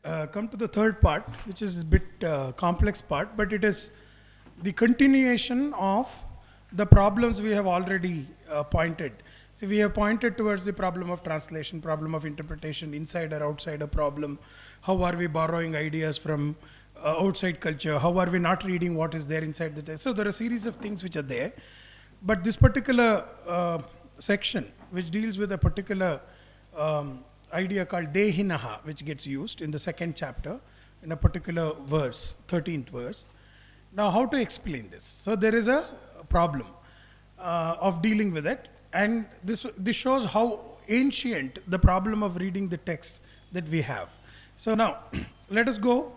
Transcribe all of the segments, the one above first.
come to the third part, which is a bit complex part, but it is the continuation of the problems we have already pointed. So we have pointed towards the problem of translation, problem of interpretation, insider, outsider problem. How are we borrowing ideas from outside culture? How are we not reading what is there inside the text? So there are a series of things which are there. But this particular section, which deals with a particular idea called Dehinaha, which gets used in the second chapter in a particular verse, 13th verse. Now, how to explain this? So there is a problem of dealing with it, and this shows how ancient the problem of reading the text that we have. So now, let us go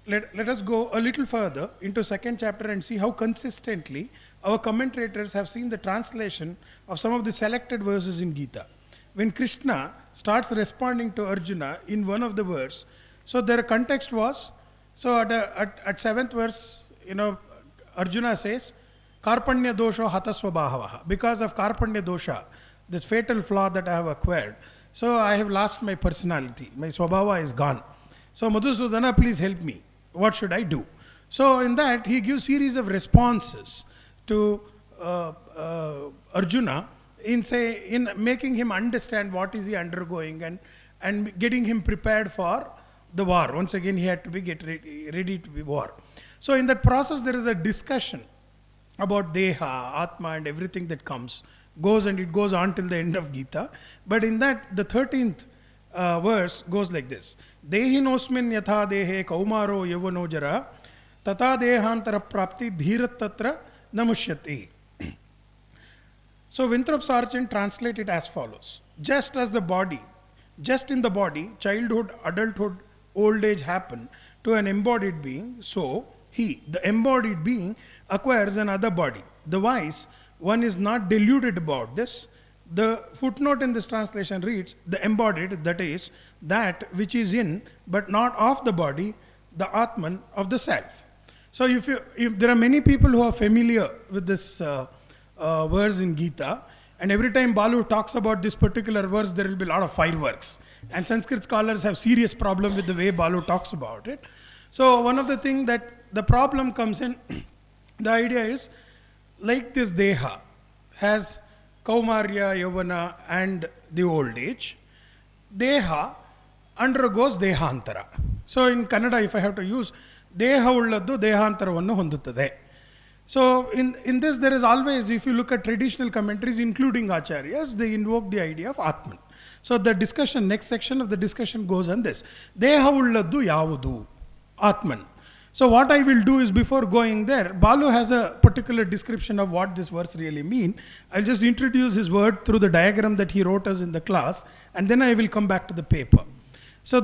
a little further into second chapter and see how consistently our commentators have seen the translation of some of the selected verses in Gita. When Krishna starts responding to Arjuna in one of the verse, so their context was, so at 7th verse, Arjuna says, Karpanya dosho hatasvabhavaha. Because of Karpanya dosha, this fatal flaw that I have acquired, so I have lost my personality. My swabhava is gone. So Madhusudana, please help me. What should I do? So in that, he gives series of responses to Arjuna in making him understand what is he undergoing and getting him prepared for the war. Once again, he had to be ready to be war. So in that process, there is a discussion about Deha, Atma, and everything that goes on till the end of Gita. But in that, the 13th verse goes like this. Dehinosmin yatha dehe kaumaro yavano jara tata dehantara prapti dhirat tatra namushyati. So Winthrop Sargent translated as follows. Just in the body, childhood, adulthood, old age happen to an embodied being, so he, the embodied being, acquires another body. The wise one is not deluded about this. The footnote in this translation reads, the embodied, that is, that which is in but not of the body, the Atman of the self. So if there are many people who are familiar with this verse in Gita, and every time Balu talks about this particular verse, there will be a lot of fireworks. And Sanskrit scholars have serious problem with the way Balu talks about it. So one of the things that the problem comes in, the idea is, like this Deha has Kaumarya, Yavana, and the old age, Deha undergoes Dehantara. So in Kannada, if I have to use, Deha ulladdu Dehantaravannu honduttade. So in this, there is always, if you look at traditional commentaries, including Acharyas, they invoke the idea of Atman. So the discussion, next section of the discussion goes on this. Deha ulladdu yavudu, Atman. So what I will do is, before going there, Balu has a particular description of what this verse really means. I'll just introduce his word through the diagram that he wrote us in the class, and then I will come back to the paper. So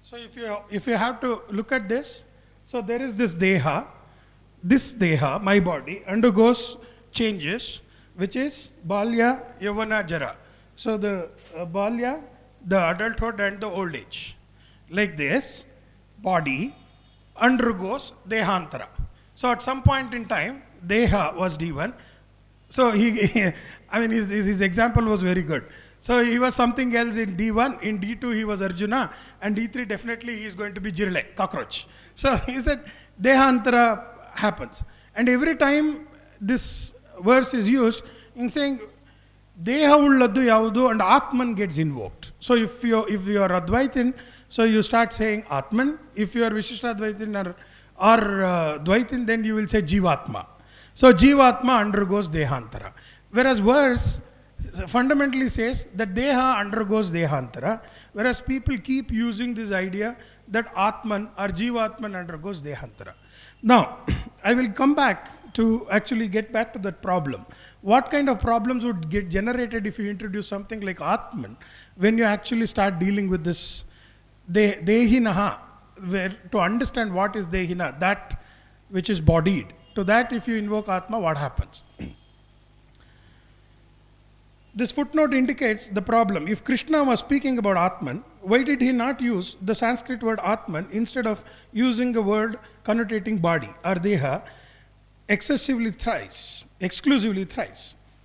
So if you have to look at this, so there is this Deha, my body, undergoes changes, which is Balya, Yavana, Jara. So the Balya, the adulthood and the old age. Like this, body undergoes Dehantara. So at some point in time, Deha was D1. So his example was very good. So he was something else in D1, in D2 he was Arjuna, and D3 definitely he is going to be Jirle, cockroach. So he said Dehantara happens. And every time this verse is used in saying Deha ulladdu yavudu and Atman gets invoked. So if you are Advaitin, so you start saying Atman. If you are Vishishtadvaitin or Dvaitin, then you will say Jivatma. So Jivatma undergoes Dehantara. Whereas verse fundamentally says that Deha undergoes Dehantara, whereas people keep using this idea that Atman or Jivatman undergoes Dehantara. Now, I will come back to actually get back to that problem. What kind of problems would get generated if you introduce something like Atman when you actually start dealing with this Dehinaha, where to understand what is Dehina, that which is bodied. To that, if you invoke Atma, what happens? This footnote indicates the problem. If Krishna was speaking about Atman, why did he not use the Sanskrit word Atman instead of using a word connotating body or Deha exclusively thrice?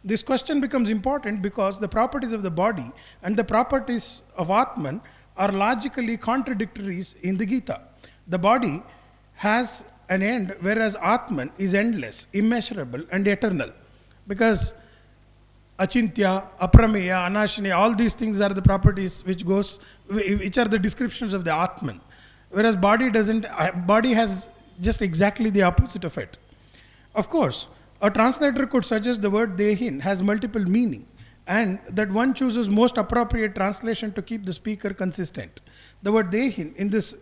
This question becomes important because the properties of the body and the properties of Atman are logically contradictories in the Gita. The body has an end, whereas Atman is endless, immeasurable, and eternal. Because Achintya, Aprameya, Anashini, all these things are the properties which are the descriptions of the Atman. Whereas body has just exactly the opposite of it. Of course, a translator could suggest the word Dehin has multiple meaning and that one chooses most appropriate translation to keep the speaker consistent. The word Dehin in this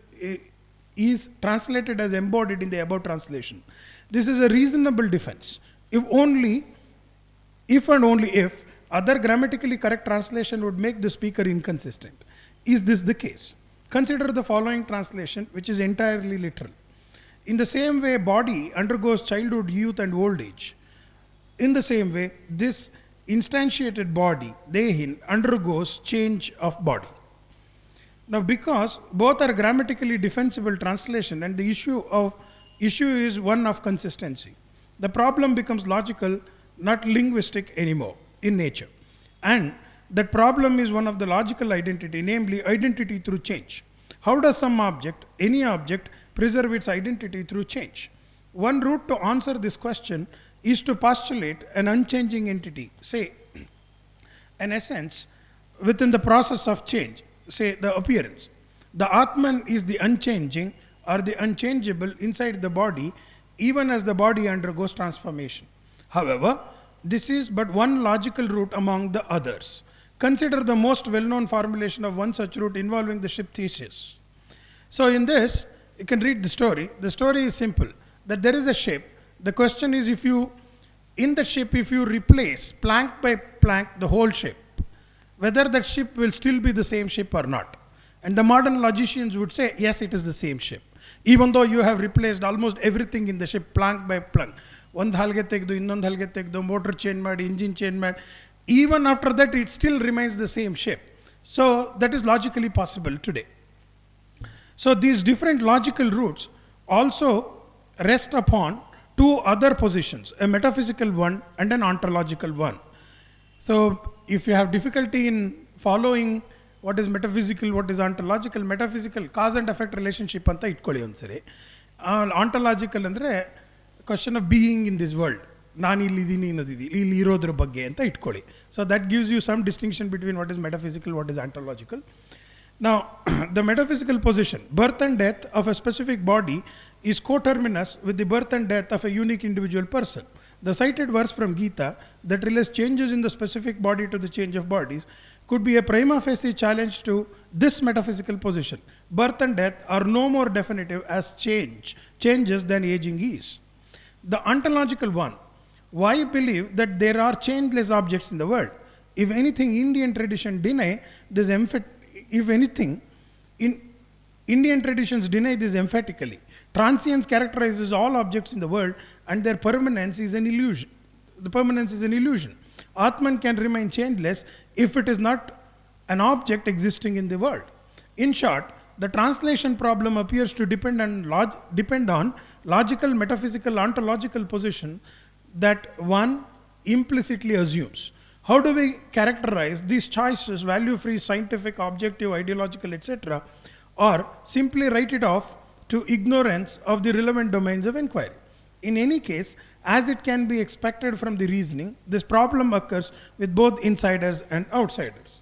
is translated as embodied in the above translation. This is a reasonable defense. If and only if other grammatically correct translation would make the speaker inconsistent. Is this the case? Consider the following translation, which is entirely literal. In the same way body undergoes childhood, youth and old age, in the same way this instantiated body, Dehin, undergoes change of body. Now, because both are grammatically defensible translation and the issue is one of consistency, the problem becomes logical, not linguistic anymore in nature. And that problem is one of the logical identity, namely identity through change. How does some object, any object, preserve its identity through change? One route to answer this question is to postulate an unchanging entity, say an essence within the process of change, say the appearance. The Atman is the unchanging or the unchangeable inside the body, even as the body undergoes transformation. However, this is but one logical route among the others. Consider the most well-known formulation of one such route involving the ship Theseus. So in this, you can read the story. The story is simple, that there is a ship. The question is, if you replace plank by plank the whole ship, whether that ship will still be the same ship or not. And the modern logicians would say, yes, it is the same ship. Even though you have replaced almost everything in the ship, plank by plank. One halge tegdu, innond halge tegdu, motor change madi, engine change madi. Even after that, it still remains the same ship. So that is logically possible today. So these different logical routes also rest upon two other positions, a metaphysical one and an ontological one. So if you have difficulty in following what is metaphysical, what is ontological, metaphysical cause and effect relationship anta itkolli onsari. Ontological andre question of being in this world. ನಾನು ಇಲ್ಲಿದ್ದೀನಿ ಅನ್ನೋದಿದೆ, ಇಲ್ಲಿ ಇರೋದ್ರ ಬಗ್ಗೆ ಅಂತ ಇಟ್ಕೊಳ್ಳಿ. So that gives you some distinction between what is metaphysical, what is ontological. Now, the metaphysical position, birth and death of a specific body is coterminous with the birth and death of a unique individual person. The cited verse from Gita that relates changes in the specific body to the change of bodies could be a prima facie challenge to this metaphysical position. Birth and death are no more definitive as changes than aging is. The ontological one, why believe that there are changeless objects in the world? If anything, Indian tradition deny this Indian traditions deny this emphatically. Transience characterizes all objects in the world and their permanence is an illusion. The permanence is an illusion. Atman can remain changeless if it is not an object existing in the world. In short, the translation problem appears to depend on logical, metaphysical, ontological position that one implicitly assumes. How do we characterize these choices, value-free, scientific, objective, ideological, etc., or simply write it off to ignorance of the relevant domains of inquiry? In any case, as it can be expected from the reasoning, this problem occurs with both insiders and outsiders.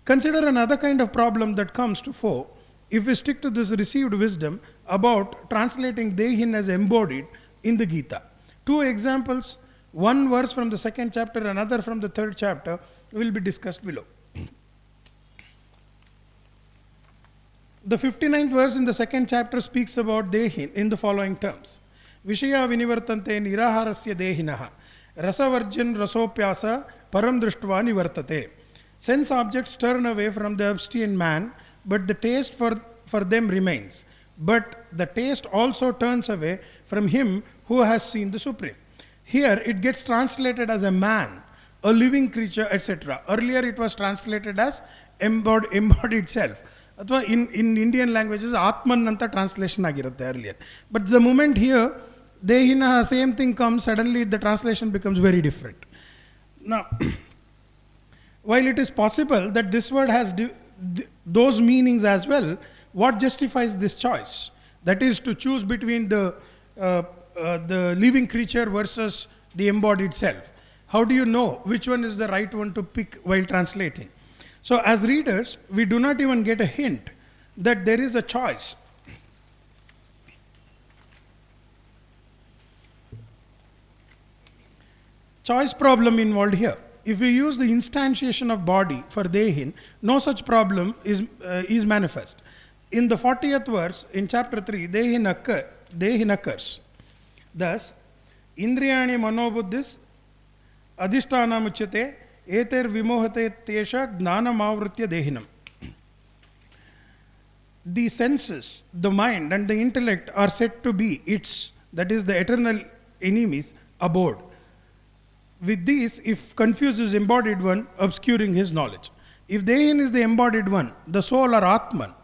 Consider another kind of problem that comes to fore if we stick to this received wisdom about translating Dehin as embodied in the Gita. Two examples, one verse from the second chapter, another from the third chapter, will be discussed below. The 59th verse in the second chapter speaks about Dehin in the following terms. Vishaya vinivartante niraharasya dehinaha rasavarjan rasopyasa param drishtva nivartate. Sense objects turn away from the abstinent man, but the taste for them remains. but the taste also turns away from him who has seen the Supreme. Here it gets translated as a man, a living creature, etc. Earlier it was translated as embodied self. Athwa in Indian languages, Atman anta translation agirutte earlier. But the moment here, Dehina, same thing comes, suddenly the translation becomes very different. Now, while it is possible that this word has those meanings as well, what justifies this choice? That is to choose between the living creature versus the embodied self. How do you know which one is the right one to pick while translating? So as readers, we do not even get a hint that there is a choice. Choice problem involved here. If we use the instantiation of body for Dehin, no such problem is manifest. In the 40th verse, in chapter 3, Dehin occurs. Thus, Indriyani manobuddhis adhisthana muchyate eter vimohate tesha gnanamavritya dehinam. The senses, the mind and the intellect are said to be its, that is the eternal enemies, abode. With these, if confused is embodied one, obscuring his knowledge. If Dehin is the embodied one, the soul or Atman,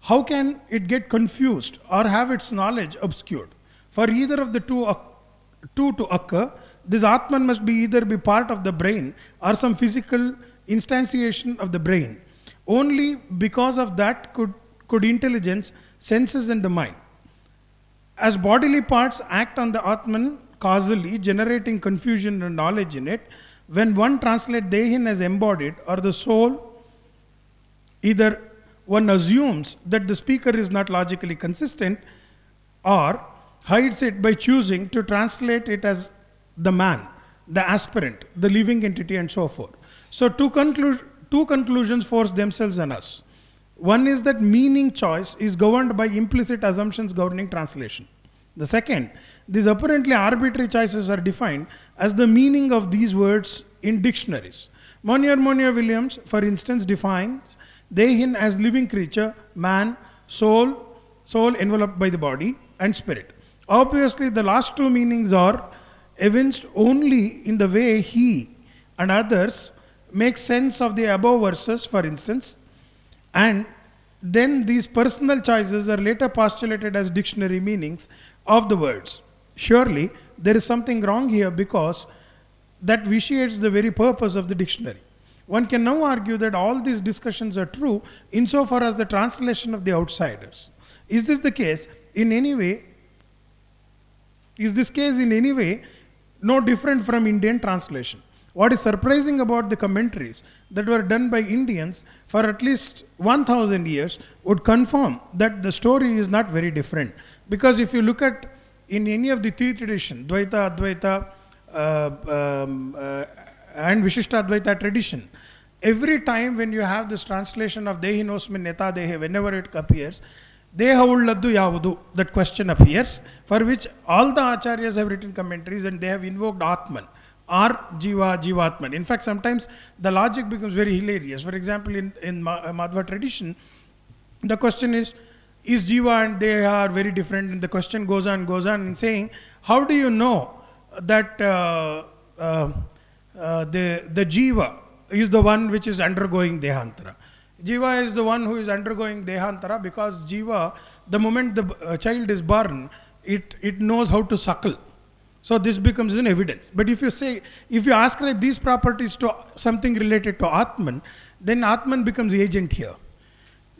how can it get confused or have its knowledge obscured? For either of the two to occur, this Atman must be either be part of the brain or some physical instantiation of the brain. Only because of that could intelligence, senses and the mind. As bodily parts act on the Atman causally, generating confusion and knowledge in it, when one translates Dehin as embodied or the soul, either one assumes that the speaker is not logically consistent or hides it by choosing to translate it as the man, the aspirant, the living entity and so forth. So two conclusions force themselves on us. One is that meaning choice is governed by implicit assumptions governing translation. The second, these apparently arbitrary choices are defined as the meaning of these words in dictionaries. Monier Williams, for instance, defines Dehin as living creature, man, soul enveloped by the body, and spirit. Obviously, the last two meanings are evinced only in the way he and others make sense of the above verses, for instance, and then these personal choices are later postulated as dictionary meanings of the words. Surely, there is something wrong here because that vitiates the very purpose of the dictionary. One can now argue that all these discussions are true insofar as the translation of the outsiders. Is this case in any way no different from Indian translation? What is surprising about the commentaries that were done by Indians for at least 1000 years would confirm that the story is not very different. Because if you look at in any of the three traditions, Dvaita, Advaita and Vishishta Advaita tradition, every time when you have this translation of Dehinosmin Neta Dehe, whenever it appears, Deha Ulladdu Yavudu, that question appears, for which all the Acharyas have written commentaries and they have invoked Atman or Jivatman. In fact, sometimes the logic becomes very hilarious. For example, in Madhva tradition, the question is Jiva and Deha are very different, and the question goes on and saying, how do you know that the Jiva is the one which is undergoing Dehantara? Jiva is the one who is undergoing Dehantara because Jiva, the moment the child is born, it knows how to suckle. So this becomes an evidence. But if you ascribe these properties to something related to Atman, then Atman becomes the agent here.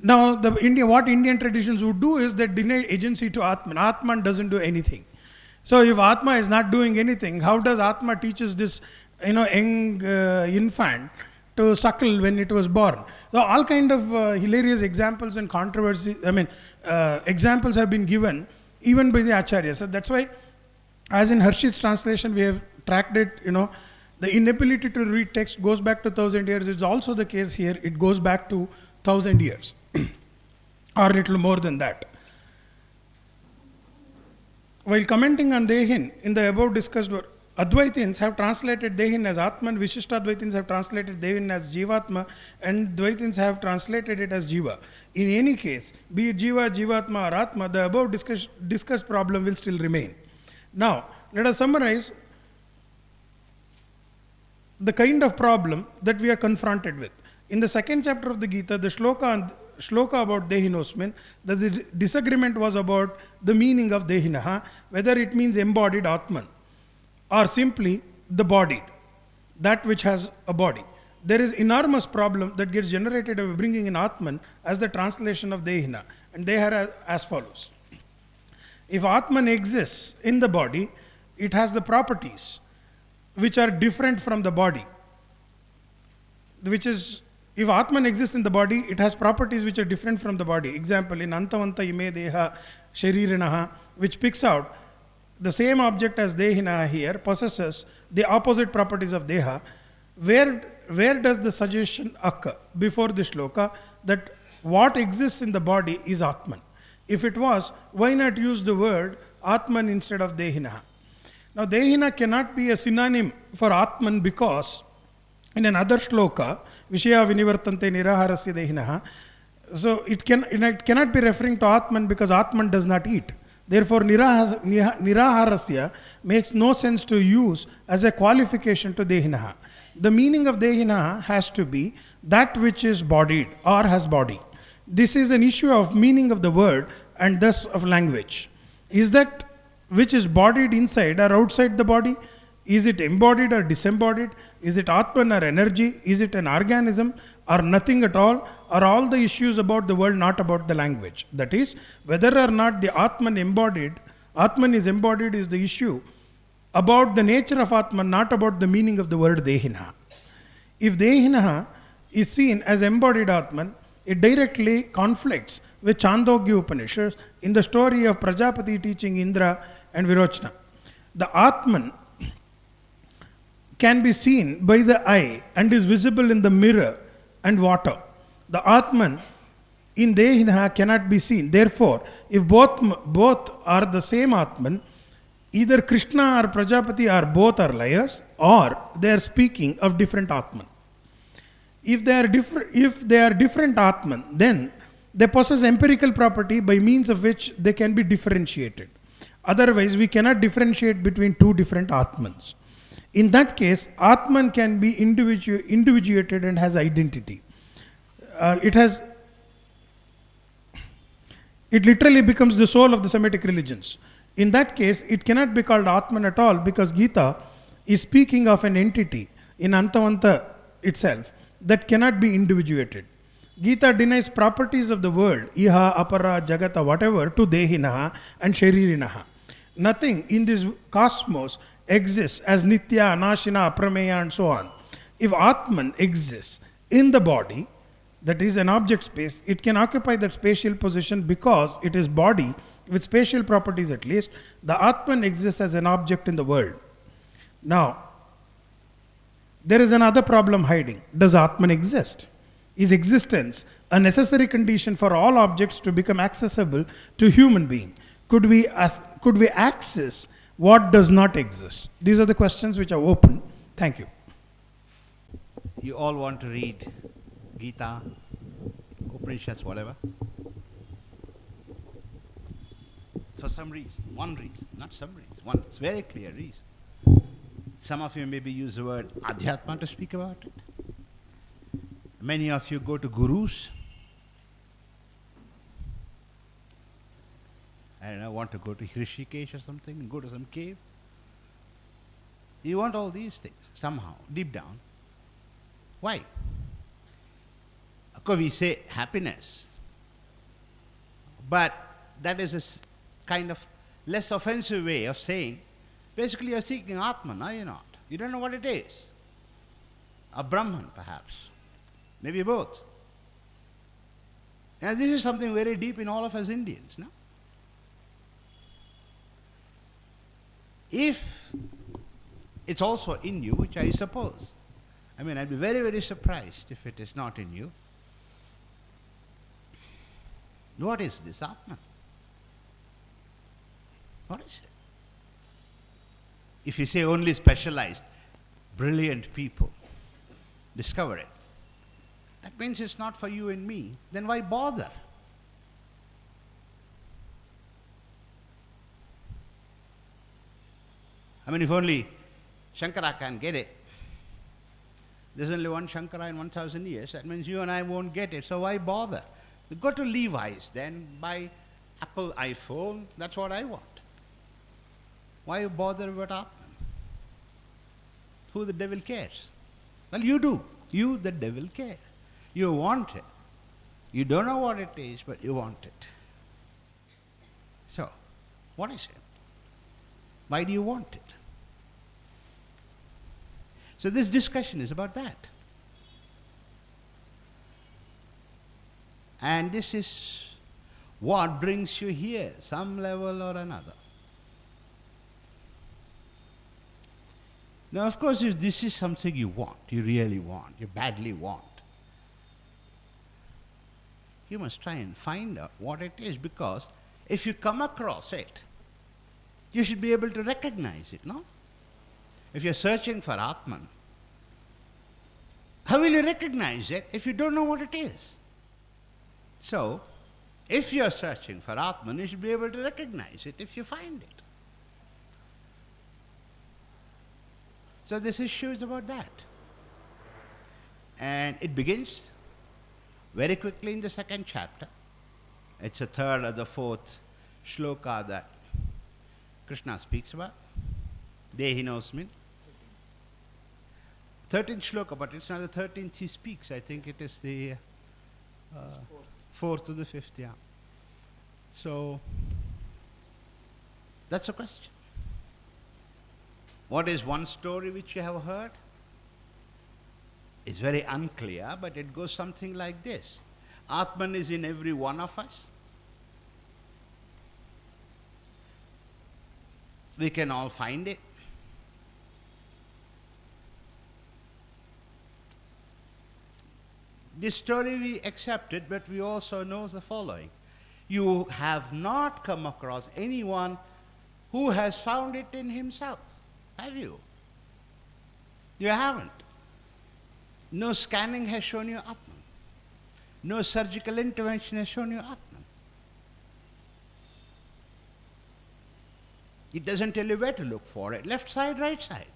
Now, what Indian traditions would do is they deny agency to Atman. Atman doesn't do anything. So if Atma is not doing anything, how does Atma teaches this young infant to suckle when it was born? So all kind of hilarious examples and controversy, examples have been given even by the Acharyas. So that's why, as in Harshit's translation, we have tracked it, the inability to read text goes back to 1000 years. It's also the case here, it goes back to 1000 years or a little more than that. While commenting on Dehin in the above discussed Advaitins have translated Dehin as Atman, Vishishtadvaitins have translated Dehin as Jivatma, and Dvaitins have translated it as Jiva. In any case, be it Jiva, Jivatma or Atma, the above discussed problem will still remain. Now, let us summarize the kind of problem that we are confronted with. In the second chapter of the Gita, the shloka about Dehinosmin, the disagreement was about the meaning of Dehinaha, whether it means embodied Atman or simply the bodied, that which has a body. There is enormous problem that gets generated by bringing in Atman as the translation of Dehina, and they are as follows. If Atman exists in the body, it has the properties which are different from the body. Which is, if Atman exists in the body, it has properties which are different from the body. Example, in Antavanta ime deha sharirinaha, which picks out the same object as Dehina here possesses the opposite properties of Deha. Where does the suggestion occur before the shloka that what exists in the body is Atman? If it was, why not use the word Atman instead of Dehina? Now, Dehina cannot be a synonym for Atman because in another shloka, Vishaya Vinivartante Niraharasya Dehinaha, so it cannot be referring to Atman because Atman does not eat. Therefore, Niraharasya makes no sense to use as a qualification to Dehinaha. The meaning of Dehinaha has to be that which is bodied or has body. This is an issue of meaning of the word and thus of language. Is that which is bodied inside or outside the body? Is it embodied or disembodied? Is it Atman or energy? Is it an organism or nothing at all? Are all the issues about the world not about the language? That is, whether or not the Atman is embodied is the issue about the nature of Atman, not about the meaning of the word Dehina. If Dehina is seen as embodied Atman, it directly conflicts with Chandogya Upanishad in the story of Prajapati teaching Indra and Virochana. The Atman can be seen by the eye and is visible in the mirror and water. The Atman in Dehina cannot be seen. Therefore, if both are the same Atman, either Krishna or Prajapati are both are liars, or they are speaking of different Atman. If they are different Atman, then they possess empirical property by means of which they can be differentiated. Otherwise, we cannot differentiate between two different Atmans. In that case, Atman can be individuated and has identity. It literally becomes the soul of the Semitic religions. In that case, it cannot be called Atman at all because Gita is speaking of an entity in Antavanta itself that cannot be individuated. Gita denies properties of the world, Iha, Apara, Jagata, whatever, to Dehinaha and Sharirinaha. Nothing in this cosmos exists as Nitya, Anashina, Aprameya and so on. If Atman exists in the body, that is an object space, it can occupy that spatial position because it is body with spatial properties at least. The Atman exists as an object in the world. Now, there is another problem hiding. Does Atman exist? Is existence a necessary condition for all objects to become accessible to human being? Could we access what does not exist? These are the questions which are open. Thank you. You all want to read Gita, Upanishads, whatever? For some reason, one reason, not some reason, one, it's very clear reason. Some of you maybe use the word Adhyatma to speak about it. Many of you go to gurus. I don't know, want to go to Hrishikesh or something, go to some cave. You want all these things, somehow, deep down. Why? Of course, we say happiness. But that is a kind of less offensive way of saying, basically you're seeking Atman, are you not? You don't know what it is. A Brahman, perhaps. Maybe both. And this is something very deep in all of us Indians, no? If it's also in you, which I suppose, I mean, I'd be very, very surprised if it is not in you. What is this Atman? What is it? if you say only specialized, brilliant people discover it, that means it's not for you and me. Then why bother? I mean, if only Shankara can get it, there's only one Shankara in 1,000 years, that means you and I won't get it, so why bother? Go to Levi's then, buy Apple iPhone, that's what I want. Why bother about Atman? Who the devil cares? Well, you do. You, the devil, care. You want it. You don't know what it is, but you want it. So, what is it? Why do you want it? So this discussion is about that. And this is what brings you here, some level or another. Now, of course, if this is something you want, you really want, you badly want, you must try and find out what it is, because if you come across it, you should be able to recognize it, no? If you're searching for Atman, how will you recognize it if you don't know what it is? So, if you're searching for Atman, you should be able to recognize it if you find it. So this issue is about that. And it begins very quickly in the second chapter. It's the third or the fourth shloka that Krishna speaks about. Dehinosmin. 13th shloka, but it's not the 13th he speaks. I think it is the fourth to the fifth, yeah. So, that's a question. What is one story which you have heard? It's very unclear, but it goes something like this. Atman is in every one of us. We can all find it. This story we accepted, but we also know the following. You have not come across anyone who has found it in himself, have you? You haven't. No scanning has shown you Atman. No surgical intervention has shown you Atman. It doesn't tell you where to look for it. Left side, right side.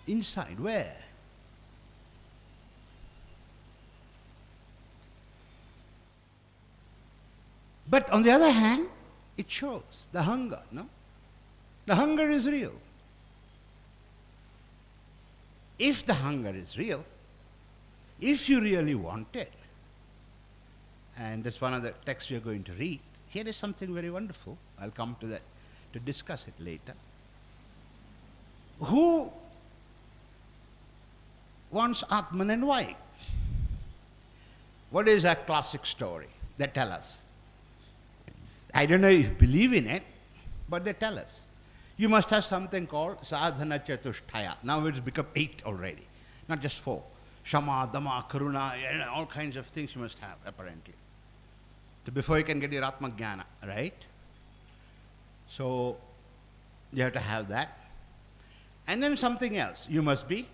Inside, where? But on the other hand, it shows the hunger, no? The hunger is real. If the hunger is real, if you really want it, and that's one of the texts we are going to read, here is something very wonderful. I'll come to that to discuss it later. Who wants Atman and why? What is a classic story? They tell us. I don't know if you believe in it, but they tell us. You must have something called sadhana chatushtaya. Now it's become 8 already, not just 4. Shama, Dama, Karuna, all kinds of things you must have, apparently. Before you can get your Atma Jnana, right? So, you have to have that. And then something else. You must be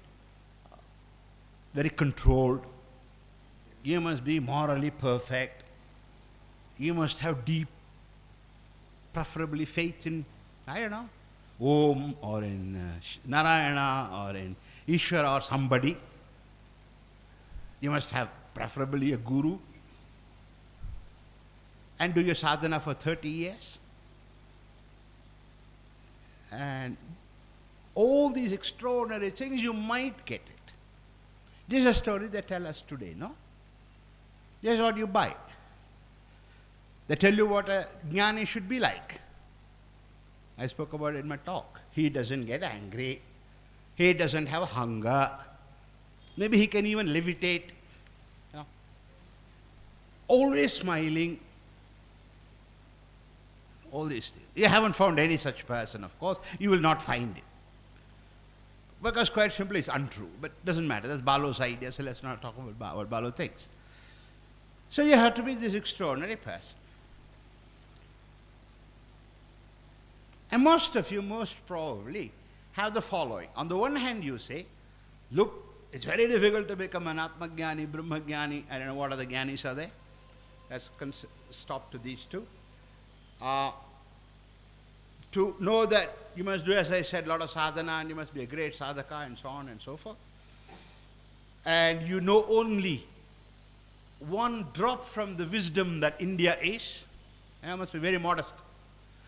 very controlled. You must be morally perfect. You must have deep, preferably faith in, I don't know, Om or in Narayana or in Ishvara or somebody. You must have preferably a guru. And do your sadhana for 30 years. And all these extraordinary things, you might get it. This is a story they tell us today, no? This is what you buy. They tell you what a jnani should be like. I spoke about it in my talk. He doesn't get angry. He doesn't have hunger. Maybe he can even levitate. You know. Always smiling. All these things. You haven't found any such person, of course. You will not find it. Because quite simply it's untrue. But it doesn't matter. That's Balo's idea, so let's not talk about what Balo thinks. So you have to be this extraordinary person. And most of you, most probably, have the following. On the one hand, you say, look, it's very difficult to become an Atmagyani, Brahmagyani. I don't know what other Gyanis are there. Let's stop to these two. To know that you must do, as I said, a lot of sadhana, and you must be a great sadhaka, and so on and so forth. And you know only one drop from the wisdom that India is, and I must be very modest.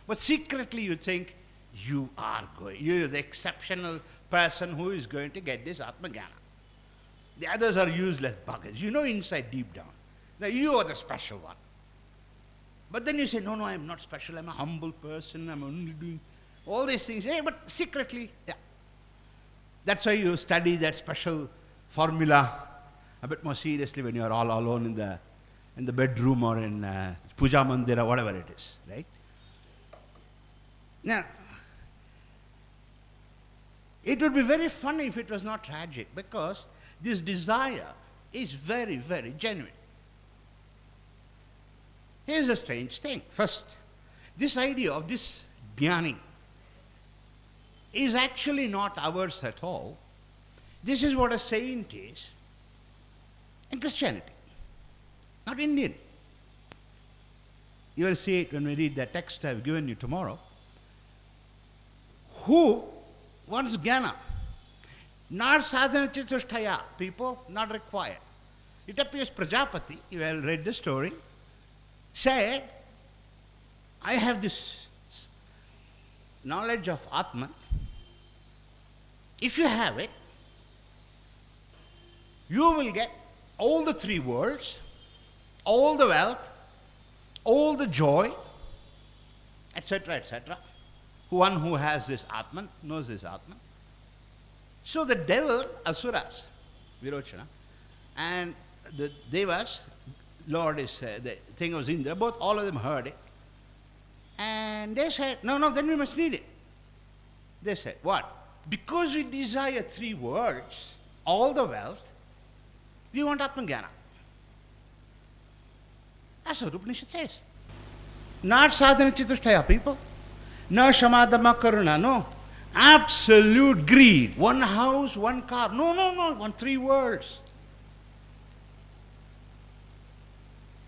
But secretly you think you're the exceptional person who is going to get this Atmagana. The others are useless buggers. You know inside deep down that you are the special one. But then you say, no, I'm not special. I'm a humble person. I'm only doing all these things. Yeah, but secretly, yeah. That's why you study that special formula a bit more seriously when you're all alone in the bedroom or in puja mandir or whatever it is, right? Now, it would be very funny if it was not tragic, because this desire is very, very genuine. Here's a strange thing. First, this idea of this jnani is actually not ours at all. This is what a saint is in Christianity, not Indian. You will see it when we read the text I've given you tomorrow. Who wants jnana? Not sadhana chatushtaya, people, not required. It appears Prajapati, you have read the story, said, I have this knowledge of Atman. If you have it, you will get all the three worlds, all the wealth, all the joy, etc., etc. One who has this Atman, knows this Atman. So the devil, Asuras, Virochana, and the Devas, Lord is, the thing was Indra, all of them heard it. And they said, no, then we must need it. They said, what? Because we desire three worlds, all the wealth, we want Atmajnana. That's what Upanishad says. Not sadhana chatushtaya, people. No shamadharma karuna, no. Absolute greed. One house, one car. No. Want three worlds.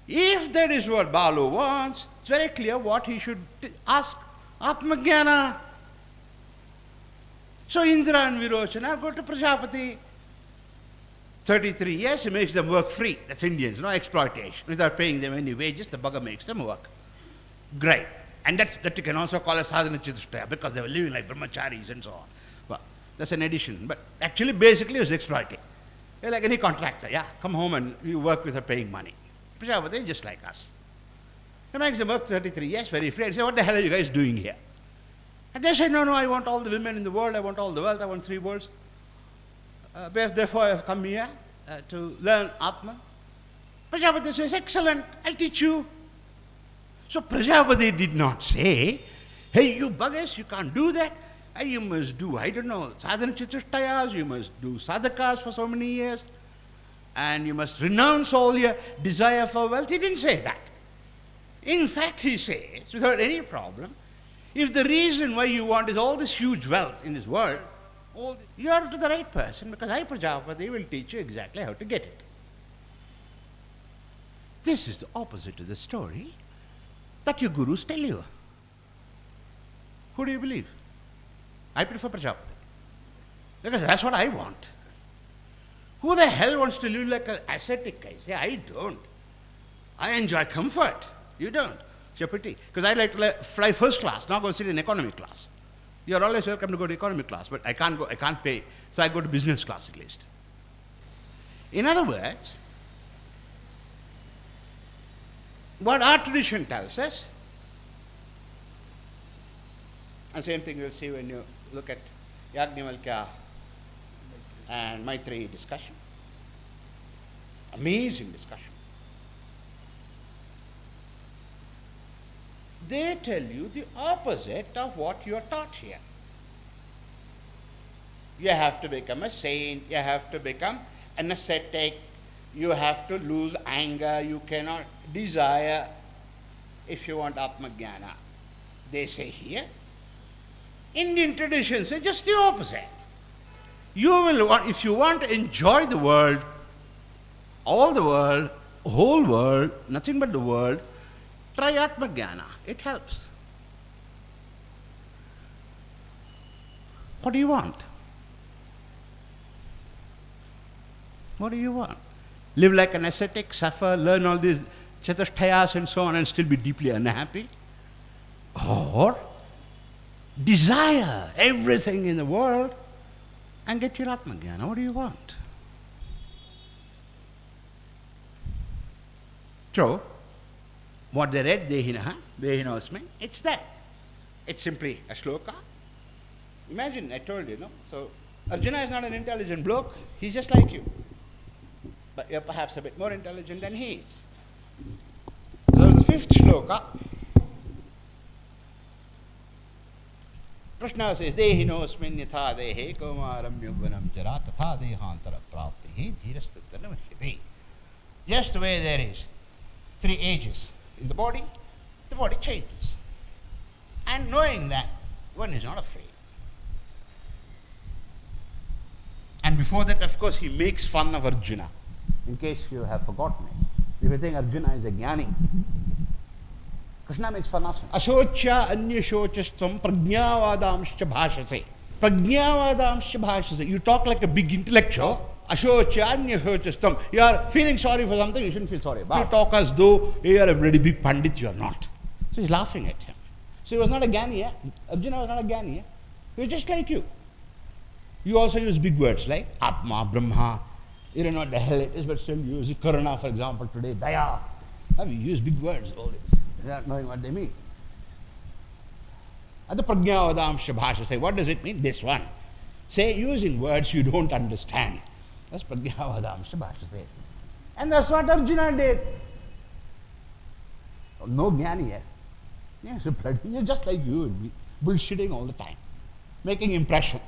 If that is what Balu wants, it's very clear what he should ask. Atmajnana. So Indra and Virochana go to Prajapati. 33 years, he makes them work free. That's Indians, no exploitation. Without paying them any wages, the bugger makes them work. Great. And that you can also call a sadhana chatushtaya, because they were living like brahmacharis and so on. Well, that's an addition. But actually, basically, it was exploiting. You're like any contractor, yeah, come home and you work without paying money. Prajapati, just like us. He makes them work 33 years, very free. He says, what the hell are you guys doing here? And they say, no, I want all the women in the world, I want all the wealth, I want three worlds. Therefore, I have come here to learn Atman. Prajapati says, excellent, I'll teach you. So Prajapati did not say, hey, you buggers, you can't do that. You must do, I don't know, sadhana chatushtayas, you must do sadhakas for so many years, and you must renounce all your desire for wealth. He didn't say that. In fact, he says, without any problem, if the reason why you want is all this huge wealth in this world, you are to the right person, because I, Prajapati, will teach you exactly how to get it. This is the opposite to the story that your gurus tell you. Who do you believe? I prefer Prajapati, because that's what I want. Who the hell wants to live like an ascetic guy? Say, I don't. I enjoy comfort. You don't. It's a pity. Because I like to fly first class, now go sit in economy class. You're always welcome to go to economy class, but I can't pay, so I go to business class at least. In other words, what our tradition tells us, and same thing you'll see when you look at Yajnavalkya and Maitreyi discussion. Amazing discussion. They tell you the opposite of what you are taught here. You have to become a saint, you have to become an ascetic, you have to lose anger, you cannot desire if you want Atmajnana. They say here, Indian tradition says just the opposite. You will want, if you want to enjoy the world, all the world, whole world, nothing but the world, try Atma Jnana. It helps. What do you want? What do you want? Live like an ascetic, suffer, learn all these chatusthayas and so on and still be deeply unhappy? Or desire everything in the world and get your Atma Jnana? What do you want? So, what they read, Dehinaha, Dehinosmi, it's that. It's simply a shloka. Imagine, I told you, no? So, Arjuna is not an intelligent bloke, he's just like you. But you're perhaps a bit more intelligent than he is. So, the fifth shloka, Krishna says, Dehinosmin yatha dehe kumaram yugvanam jara tatha dehantara praptihi dhirastattanamashyavi. Just the way there is 3 ages in the body changes. And knowing that, one is not afraid. And before that, of course, he makes fun of Arjuna. In case you have forgotten it. If you think Arjuna is a jnani, Krishna makes fun of him. Ashocha anyashochastam prajnavadamscha bhashase. Prajnavadamscha bhashase. You talk like a big intellectual. Ashocha anyashochastam. You are feeling sorry for something you shouldn't feel sorry about. You talk as though you are a very big pandit, you are not. So he's laughing at him. So he was not a jnani, eh? Arjuna was not a jnani, eh? He was just like you. You also use big words like Atma, Brahma. You don't know what the hell it is, but still you use Karuna, for example, today, Daya. You use big words always, without knowing what they mean. At the Prajnavadamsha Bhasha, say, what does it mean? This one. Say, using words you don't understand. That's Prajnavadamsha Bhasha say. And that's what Arjuna did. No jnani yet. Yeah, so you're just like you would be, bullshitting all the time, making impression.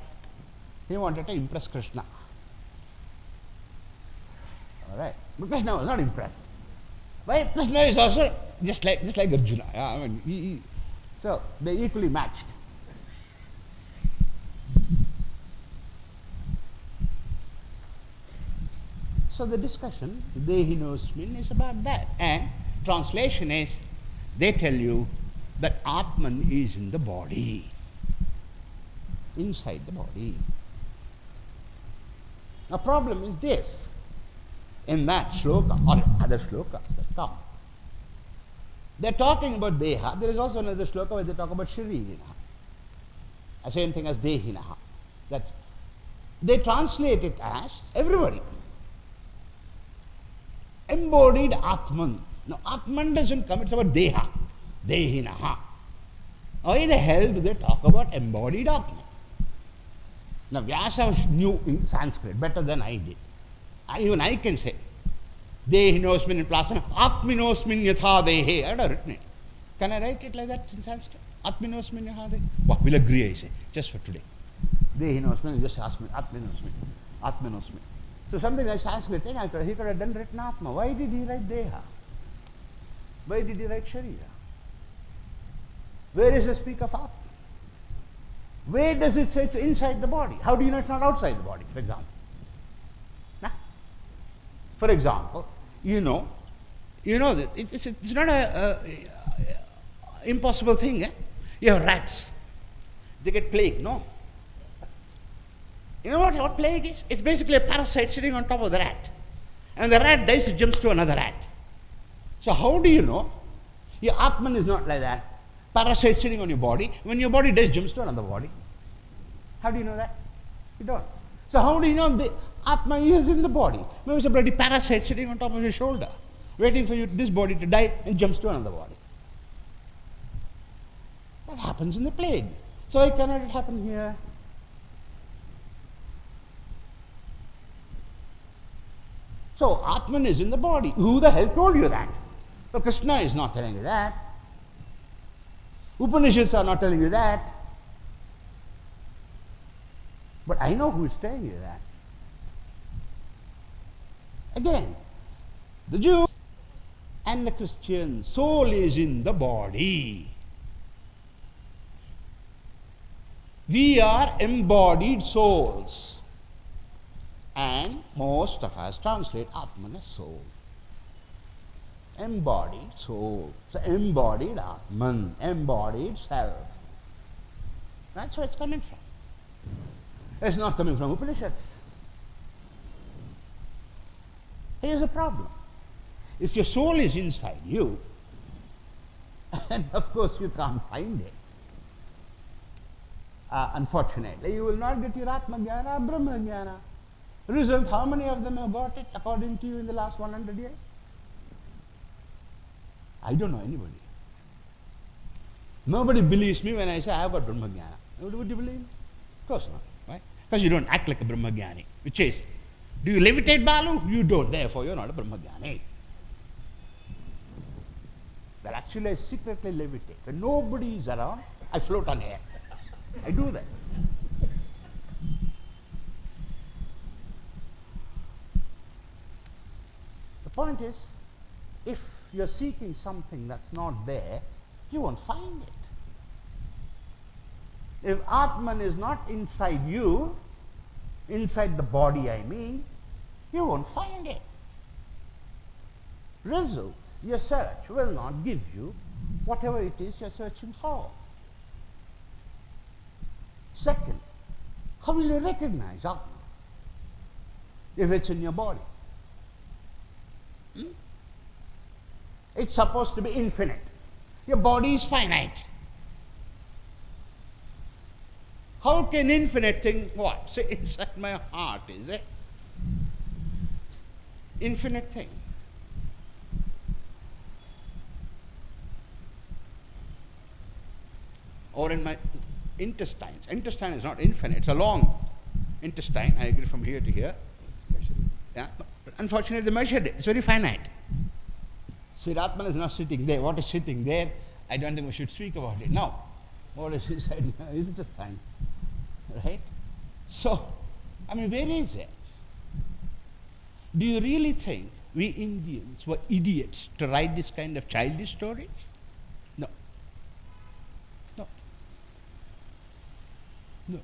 He wanted to impress Krishna. Alright. But Krishna was not impressed. Why? Krishna is also just like Arjuna. Yeah, I mean, so they equally matched. So the discussion, Dehinosmin, is about that. And translation is, they tell you that Atman is in the body. Inside the body. The problem is this. In that shloka, or other shlokas that come, they're talking about Deha. There is also another shloka where they talk about Sharirinaha. The same thing as Dehinaha. That they translate it as everybody. Embodied Atman. Now, Atman doesn't come, it's about Deha. Dehinaha. Why the hell do they talk about embodied Atman? Now, Vyasa knew in Sanskrit better than I did. Even I can say, Dehinosmin in Plasana, Atminosmin yatha dehe. I would have written it. Can I write it like that in Sanskrit? Atminosmin yatha dehe. Well, we'll agree, I say, just for today. Dehinosmin, just Atminosmin. Atminosmin. So something like Sanskrit thing, he could have done written Atma. Why did he write Deha? Why did he write Sharira? Where is the speak of Atma? Where does it say it's inside the body? How do you know it's not outside the body, for example? Nah. For example, you know that it's not a impossible thing. Eh? You have rats. They get plague, no? You know what plague is? It's basically a parasite sitting on top of the rat. And the rat dies, it jumps to another rat. So how do you know? Your Atman is not like that. Parasite sitting on your body. When your body dies, jumps to another body. How do you know that? You don't. So how do you know the Atma is in the body? Maybe it's a bloody parasite sitting on top of your shoulder, waiting for this body to die and jumps to another body. That happens in the plague. So why cannot it happen here? So Atman is in the body. Who the hell told you that? Well, Krishna is not telling you that. Upanishads are not telling you that. But I know who is telling you that. Again, the Jew and the Christian, soul is in the body. We are embodied souls. And most of us translate Atman as soul. Embodied soul. So embodied Atman, embodied self. That's where it's coming from. It's not coming from Upanishads. Here's the problem. If your soul is inside you, and of course you can't find it, unfortunately, you will not get your Atma Jnana, Brahma Jnana. Result, how many of them have got it according to you in the last 100 years? I don't know anybody. Nobody believes me when I say I have got Brahma Jnana. Would you believe me? Of course not, right? Because you don't act like a Brahma Jnani. Which is, do you levitate, Balu? You don't, therefore you're not a Brahma Jnani. Well, actually I secretly levitate. When nobody is around, I float on air. I do that. The point is, if you're seeking something that's not there, you won't find it. If Atman is not inside you, inside the body I mean, you won't find it. Result, your search will not give you whatever it is you're searching for. Second, how will you recognize Atman if it's in your body? It's supposed to be infinite. Your body is finite. How can infinite thing what? Say inside my heart, is it? Infinite thing. Or in my intestines. Intestine is not infinite, it's a long intestine. I agree from here to here. Yeah. But unfortunately, they measured it. It's very finite. So Atman is not sitting there. What is sitting there? I don't think we should speak about it now. What is inside intestines? Right? So, I mean, where is it? Do you really think we Indians were idiots to write this kind of childish stories? No. No. No.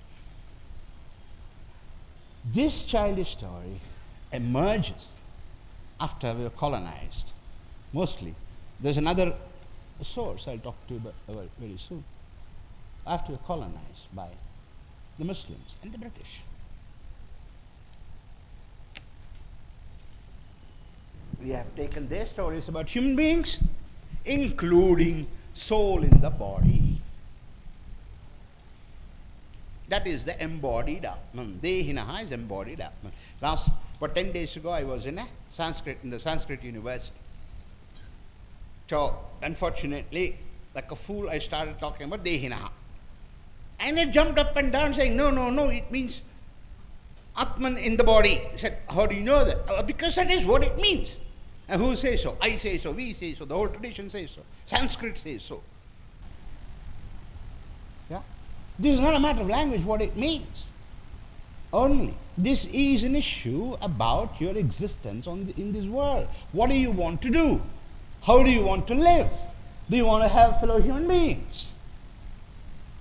This childish story emerges after we were colonized. Mostly. There's another source I'll talk to you about very soon. After we were colonized by the Muslims and the British. We have taken their stories about human beings, including soul in the body. That is the embodied Atman. Dehinaha is embodied Atman. Last, 10 days ago, I was in the Sanskrit University. So, unfortunately, like a fool, I started talking about Dehinaha. And I jumped up and down saying, no, it means Atman in the body. I said, how do you know that? Because that is what it means. And who says so? I say so, we say so, the whole tradition says so. Sanskrit says so. Yeah? This is not a matter of language, what it means. Only. This is an issue about your existence in this world. What do you want to do? How do you want to live? Do you want to have fellow human beings?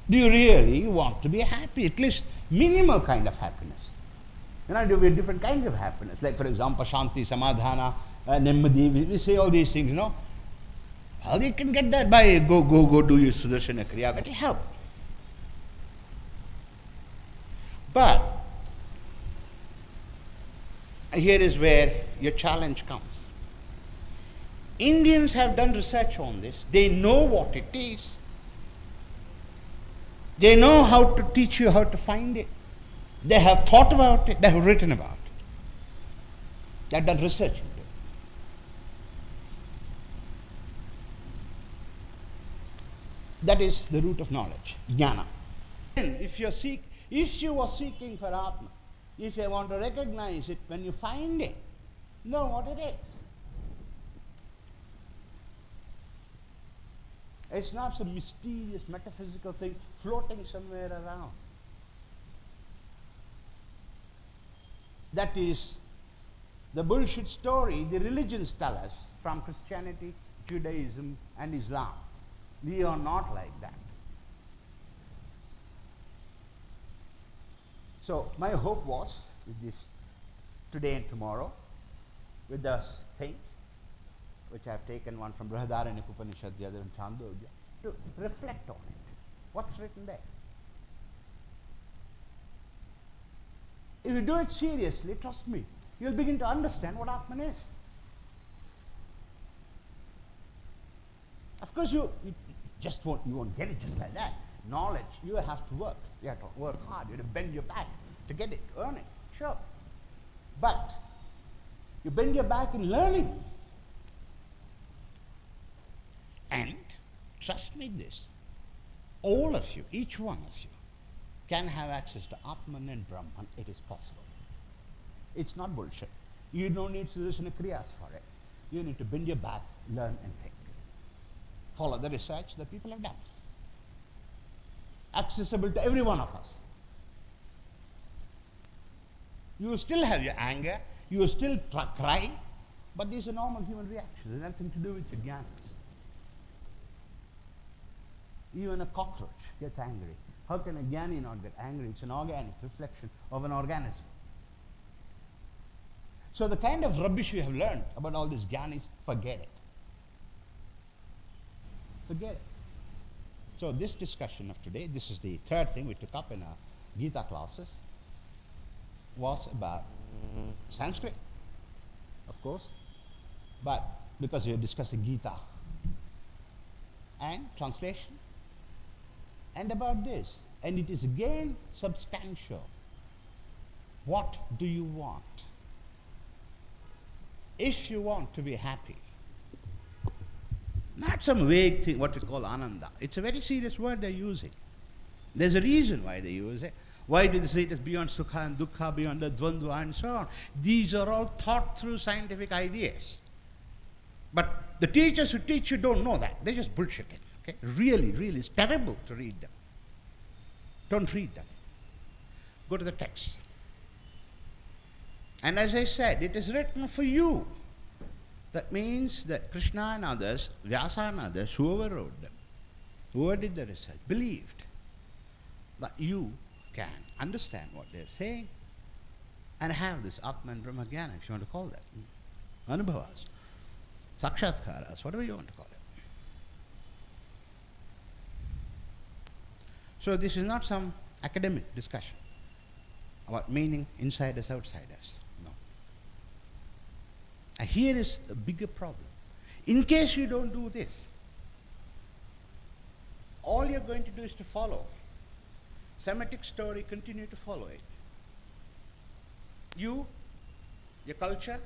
Do you really want to be happy? At least minimal kind of happiness. You know, there will be different kinds of happiness. Like, for example, Shanti, Samadhana, Nemmadi. We say all these things, you know. Well, you can get that by go do your Sudarshana Kriya. That will help. But here is where your challenge comes. Indians have done research on this. They know what it is. They know how to teach you how to find it. They have thought about it. They have written about it. They have done research into it. That is the root of knowledge, jnana. If you are seeking for Atma, if you want to recognize it, when you find it, know what it is. It's not some mysterious metaphysical thing floating somewhere around. That is the bullshit story the religions tell us from Christianity, Judaism and Islam. We are not like that. So my hope was with this today and tomorrow, with those things, which I have taken one from Brihadaranyaka Upanishad, the other from Chandogya, to reflect on it. What's written there? If you do it seriously, trust me, you'll begin to understand what Atman is. Of course, you won't get it just like that. Knowledge, you have to work. You have to work hard. You have to bend your back to get it, to earn it. Sure. But you bend your back in learning. And trust me this, all of you, each one of you, can have access to Atman and Brahman. It is possible. It's not bullshit. You don't need Sudarsana Kriyas for it. You need to bend your back, learn and think. Follow the research that people have done. Accessible to every one of us. You will still have your anger, you will still cry, but these are normal human reactions. There's nothing to do with your jnana. Even a cockroach gets angry. How can a jnani not get angry? It's an organic reflection of an organism. So the kind of rubbish you have learned about all these jnanis, forget it. Forget it. So this discussion of today, this is the third thing we took up in our Gita classes, was about Sanskrit, of course, but because we are discussing Gita and translation, and about this, and it is again substantial. What do you want? If you want to be happy, not some vague thing, what we call ananda. It's a very serious word they're using. There's a reason why they use it. Why do they say it is beyond sukha and dukkha, beyond the dvandva and so on? These are all thought through scientific ideas. But the teachers who teach you don't know that. They're just bullshitting. Okay? Really, really, it's terrible to read them. Don't read them. Go to the text. And as I said, it is written for you. That means that Krishna and others, Vyasa and others, whoever wrote them, whoever did the research, believed that you can understand what they're saying and have this Atman Brahma Jnana, if you want to call that. Anubhavas, Sakshatkaras, whatever you want to call it. So this is not some academic discussion about meaning insiders, outsiders. No. And here is the bigger problem. In case you don't do this, all you're going to do is to follow. Semitic story, continue to follow it. You, your culture,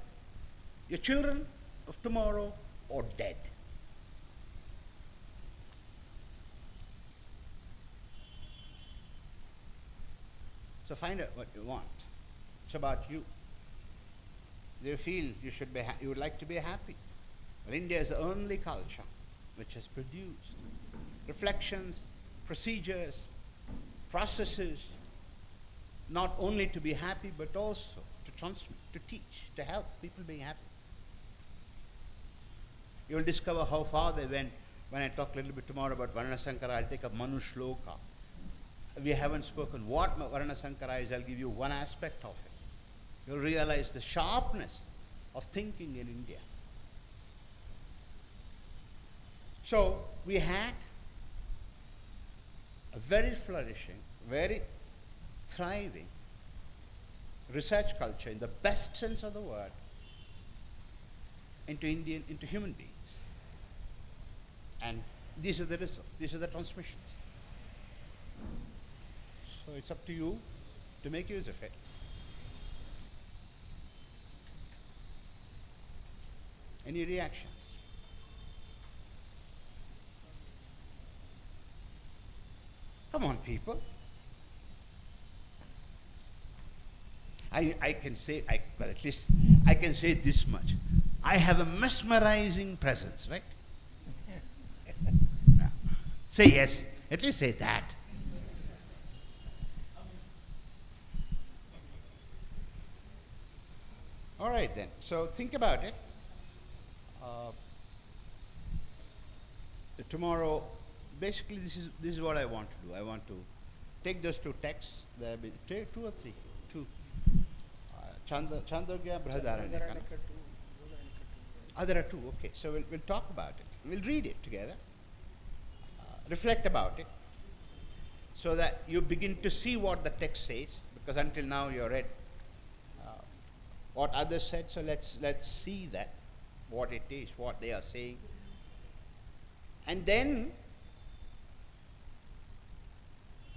your children of tomorrow are dead. So find out what you want. It's about you. You feel you should be you would like to be happy. Well, India is the only culture which has produced reflections, procedures, processes, not only to be happy but also to transmit, to teach, to help people being happy. You will discover how far they went when I talk a little bit tomorrow about Varna Sankara. I'll take up Manu Shloka. We haven't spoken what Varna Sankara is. I'll give you one aspect of it. You'll realize the sharpness of thinking in India. So we had a very flourishing, very thriving research culture in the best sense of the word into human beings. And these are the results, these are the transmissions. So it's up to you to make use of it. Any reactions? Come on, people. I can say, well, at least I can say this much. I have a mesmerizing presence, right? No. Say yes. At least say that. All right then. So think about it. Tomorrow, basically, this is what I want to do. I want to take those two texts, there will be two or three, two. Chandogya Brihadaranyaka. There are two, okay. So we'll talk about it. We'll read it together, reflect about it, so that you begin to see what the text says, because until now you read what others said, so let's see that, what it is, what they are saying. And then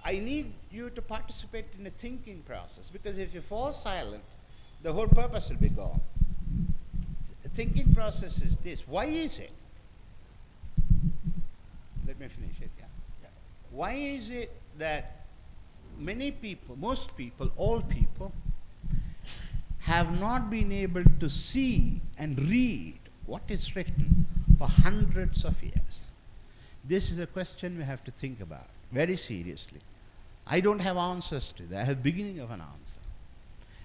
I need you to participate in a thinking process, because if you fall silent, the whole purpose will be gone. The thinking process is this: why is it? Let me finish it, yeah. Why is it that many people, most people, all people, have not been able to see and read what is written for hundreds of years? This is a question we have to think about very seriously. I don't have answers to that. I have the beginning of an answer.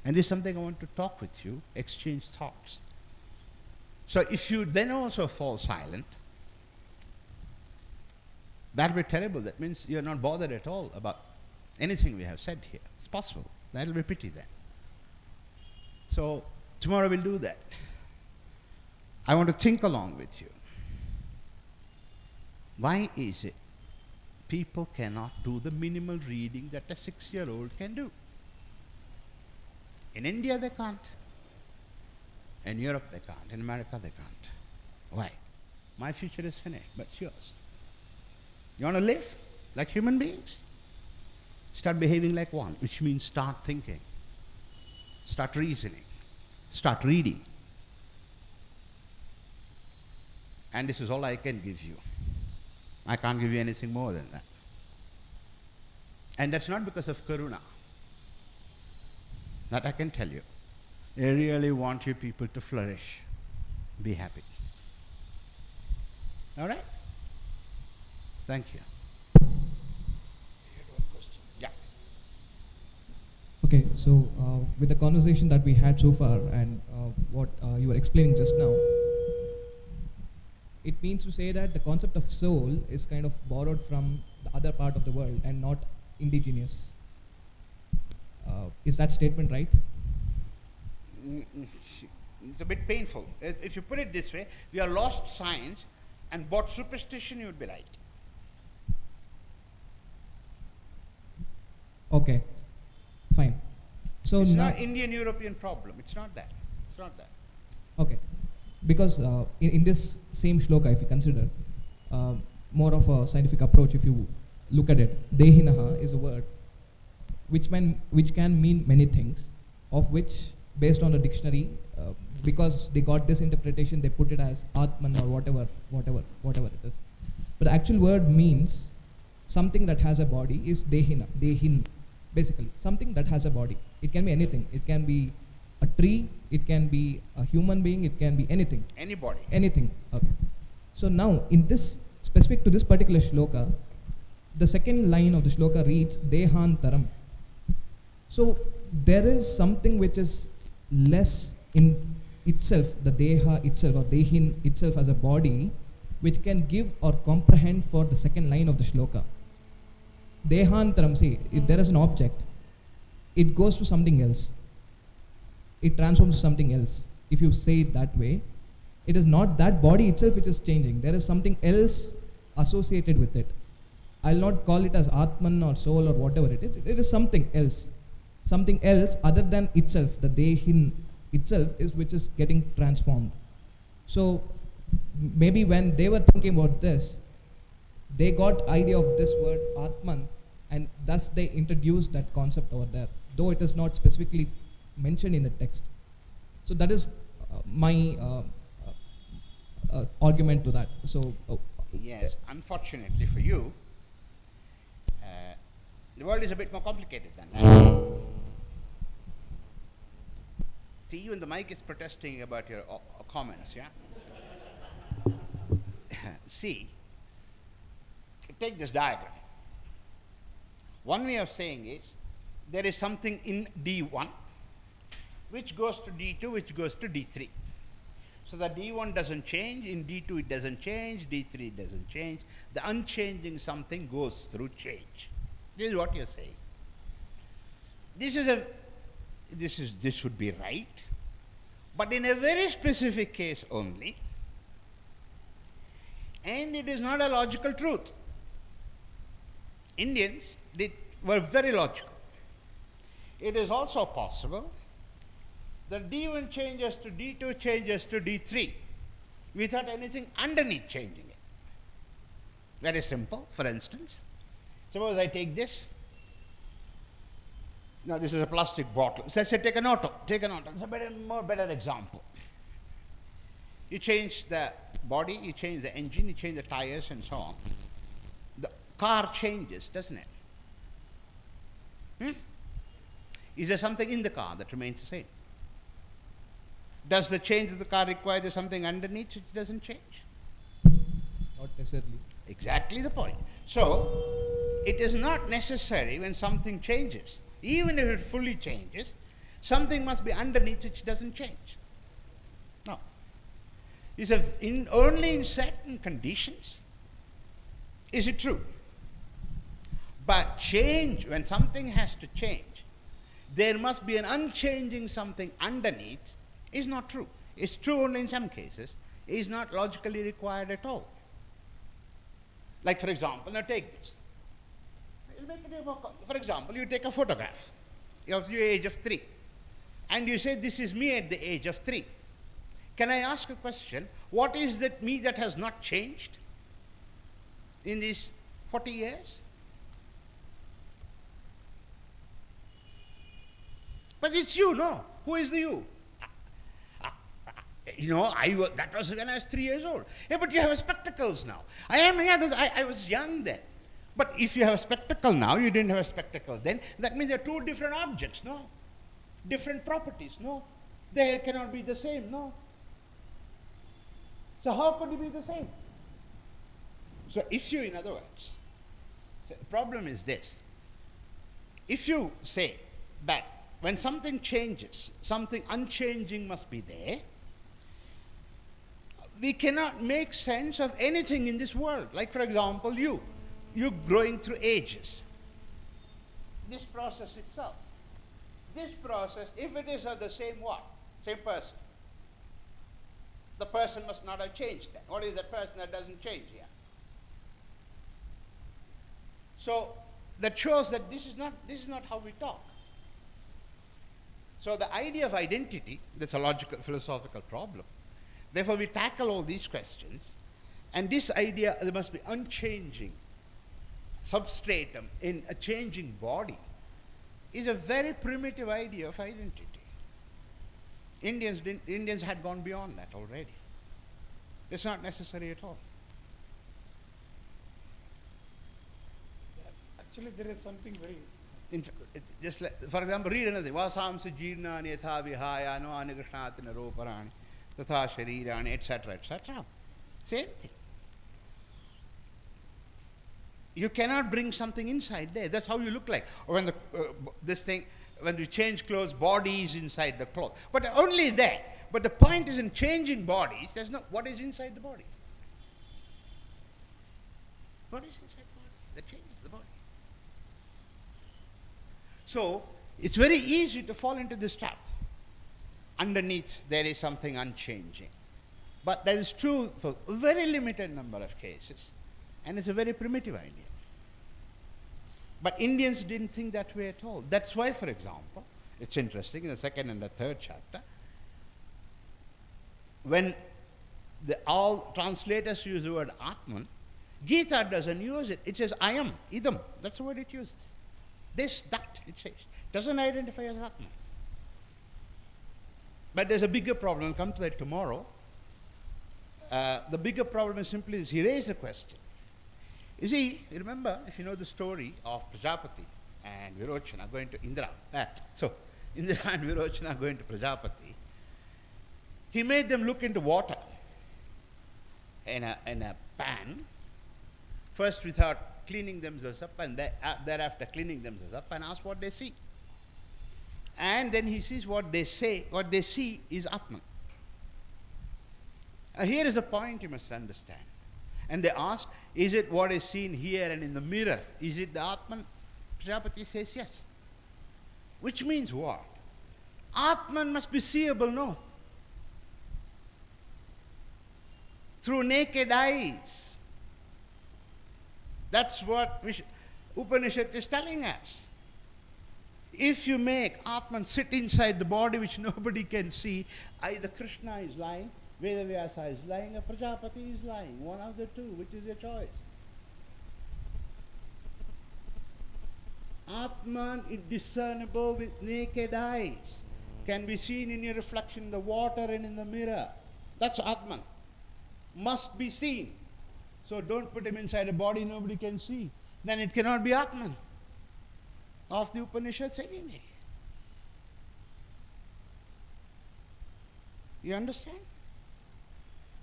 And this is something I want to talk with you, exchange thoughts. So if you then also fall silent, that will be terrible. That means you are not bothered at all about anything we have said here. It's possible. That will be pity then. So tomorrow we'll do that. I want to think along with you. Why is it people cannot do the minimal reading that a 6-year-old can do? In India they can't. In Europe they can't. In America they can't. Why? My future is finished, but it's yours. You want to live like human beings? Start behaving like one, which means start thinking, start reasoning, start reading. And this is all I can give you. I can't give you anything more than that. And that's not because of karuna. That I can tell you. I really want you people to flourish. Be happy. All right? Thank you. Yeah. Okay, so with the conversation that we had so far and what you were explaining just now, it means to say that the concept of soul is kind of borrowed from the other part of the world and not indigenous. Is that statement right? It's a bit painful. If you put it this way, we are lost science and bought superstition, you would be right. Okay, fine. So it's now not Indian-European problem. It's not that. It's not that. Okay, because in this same shloka, if you consider more of a scientific approach, if you look at it, dehinaha is a word which can mean many things, of which, based on the dictionary, because they got this interpretation, they put it as atman or whatever it is. But the actual word means something that has a body is dehin, basically something that has a body. It can be anything. It can be a tree, it can be a human being, it can be anything. Anybody. Anything. Okay. So now, in this, specific to this particular shloka, the second line of the shloka reads dehantaram. So there is something which is less in itself, the deha itself or dehin itself as a body, which can give or comprehend for the second line of the shloka. Dehantaram, see, if there is an object, it goes to something else. It transforms to something else. If you say it that way, it is not that body itself which is changing. There is something else associated with it. I'll not call it as Atman or soul or whatever it is. It is something else. Something else other than itself. The Dehin itself is which is getting transformed. So maybe when they were thinking about this, they got idea of this word Atman, and thus they introduced that concept over there, though it is not specifically mentioned in the text. So that is my argument to that. So yes, unfortunately for you, the world is a bit more complicated than that. See, even the mic is protesting about your comments, yeah? See, take this diagram. One way of saying is, there is something in D1, which goes to D2, which goes to D3. So the D1 doesn't change, in D2 it doesn't change, D3 doesn't change. The unchanging something goes through change. This is what you're saying. This would be right, but in a very specific case only, and it is not a logical truth. Indians were very logical. It is also possible that D1 changes to D2 changes to D3 without anything underneath changing it. Very simple. For instance, suppose I take this. Now this is a plastic bottle. So let's say take an auto. Take an auto. It's a better example. You change the body, you change the engine, you change the tires and so on. The car changes, doesn't it? Is there something in the car that remains the same? Does the change of the car require there's something underneath which doesn't change? Not necessarily. Exactly the point. So, it is not necessary when something changes. Even if it fully changes, something must be underneath which doesn't change. No. Only in certain conditions is it true. But change, when something has to change, there must be an unchanging something underneath, is not true. It's true only in some cases. It is not logically required at all. Like, for example, now take this. For example, you take a photograph of the age of 3, and you say, this is me at the age of 3. Can I ask a question? What is that me that has not changed in these 40 years? But it's you, no? Who is the you? That was when I was 3 years old. Yeah, but you have spectacles now. I was young then. But if you have a spectacle now, you didn't have spectacles then, that means they're two different objects, no? Different properties, no? They cannot be the same, no? So how could it be the same? So if you, in other words, the problem is this. If you say that when something changes, something unchanging must be there, we cannot make sense of anything in this world. Like, for example, you growing through ages. This process itself. This process, if it is of the same what? Same person. The person must not have changed then. What is that person that doesn't change here? So that shows that this is not how we talk. So the idea of identity, that's a logical, philosophical problem. Therefore, we tackle all these questions, and this idea, there must be unchanging substratum in a changing body, is a very primitive idea of identity. Indians had gone beyond that already. It's not necessary at all. Actually, there is something very... Just like, for example, read another. Vasamsa jirnani yatha vihaya no anigrashnati naroparani tatha sharirani, etc., etc. Same thing. You cannot bring something inside there. That's how you look like. Or when when you change clothes, body is inside the cloth. But only there. But the point is, in changing bodies, there's no what is inside the body. What is inside the body? That changes the body. So, it's very easy to fall into this trap. Underneath, there is something unchanging. But that is true for a very limited number of cases. And it's a very primitive idea. But Indians didn't think that way at all. That's why, for example, it's interesting, in the second and the third chapter, when all translators use the word Atman, Gita doesn't use it. It says I am, idam. That's the word it uses. This, that, it says. Doesn't identify as Atman. But there's a bigger problem. I'll come to that tomorrow. The bigger problem is simply this. He raised a question. You see, you remember, if you know the story of Prajapati and Virochana going to Indra. So, Indra and Virochana going to Prajapati. He made them look into water in a pan, first without cleaning themselves up, and thereafter cleaning themselves up, and ask what they see. And then he sees what they see is Atman. Here is a point you must understand. And they ask, is it what is seen here and in the mirror? Is it the Atman? Prajapati says yes. Which means what? Atman must be seeable, no? Through naked eyes. That's what Upanishad is telling us. If you make Atman sit inside the body which nobody can see, either Krishna is lying, Vedavyasa is lying, or Prajapati is lying. One of the two. Which is your choice? Atman is discernible with naked eyes. Can be seen in your reflection in the water and in the mirror. That's Atman. Must be seen. So don't put him inside a body nobody can see. Then it cannot be Atman of the Upanishads anyway. You understand?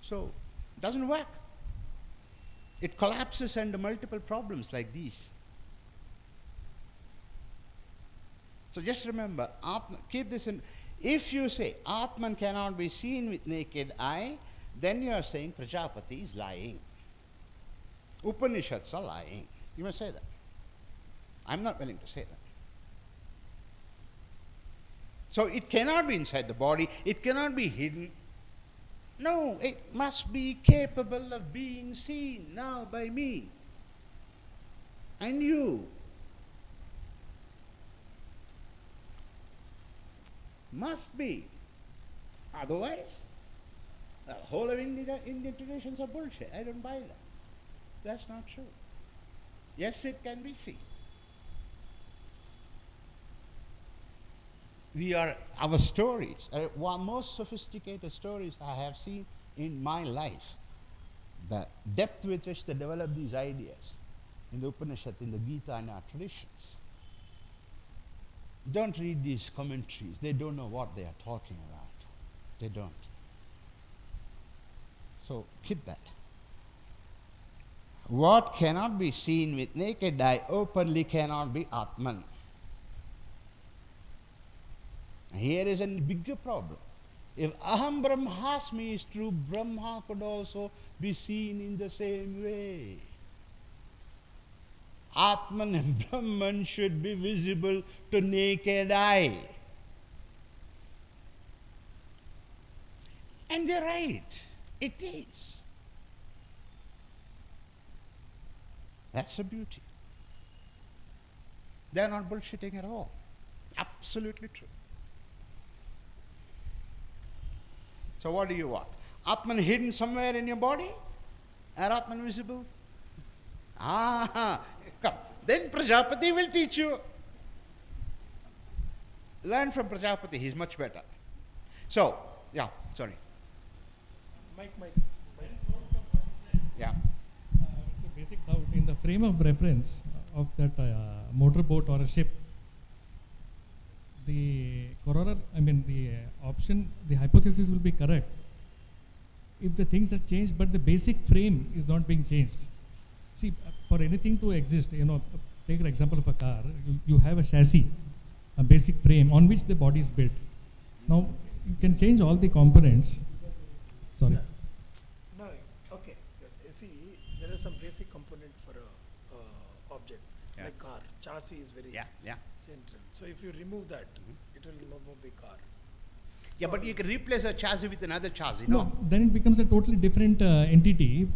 So, doesn't work. It collapses under multiple problems like these. So just remember, keep this in. If you say Atman cannot be seen with naked eye, then you are saying Prajapati is lying. Upanishads are lying. You must say that. I'm not willing to say that. So it cannot be inside the body, it cannot be hidden. No, it must be capable of being seen now by me and you. Must be. Otherwise, the whole of Indian traditions are bullshit. I don't buy that. That's not true. Yes, it can be seen. Our stories, one most sophisticated stories I have seen in my life, the depth with which they develop these ideas in the Upanishad, in the Gita and our traditions. Don't read these commentaries. They don't know what they are talking about. They don't. So keep that. What cannot be seen with naked eye openly cannot be Atman. Here is a bigger problem. If Aham Brahmasmi is true, Brahma could also be seen in the same way. Atman and Brahman should be visible to naked eye. And they're right. It is. That's the beauty. They're not bullshitting at all. Absolutely true. So what do you want? Atman hidden somewhere in your body? Or Atman visible? Come. Then Prajapati will teach you. Learn from Prajapati, he's much better. So, yeah, sorry. Mike. Yeah. It's a basic doubt. In the frame of reference of that motorboat or a ship, the option, the hypothesis will be correct if the things are changed, but the basic frame is not being changed. See, for anything to exist, take an example of a car, you have a chassis, a basic frame on which the body is built. Now, you can change all the components. Sorry. No, okay. See, there is some basic component for a object, Yeah. like car. Chassis is very Yeah. central. So if you remove that, it will no more be car. Yeah, but you can replace a chassis with another chassis, No, then it becomes a totally different entity.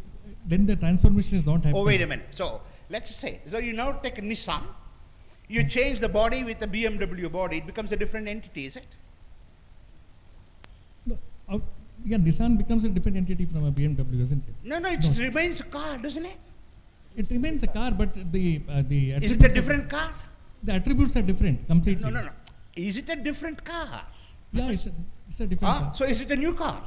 Then the transformation is not happening. Oh, wait a minute. So, let's say, so you now take a Nissan, you change the body with a BMW body, it becomes a different entity, is it? No, yeah, Nissan becomes a different entity from a BMW, isn't it? No, it No. remains a car, doesn't it? It remains a car, but the attributes Is it a are- different car? The attributes are different completely. No. Is it a different car? Yeah, it's a different car. So is it a new car?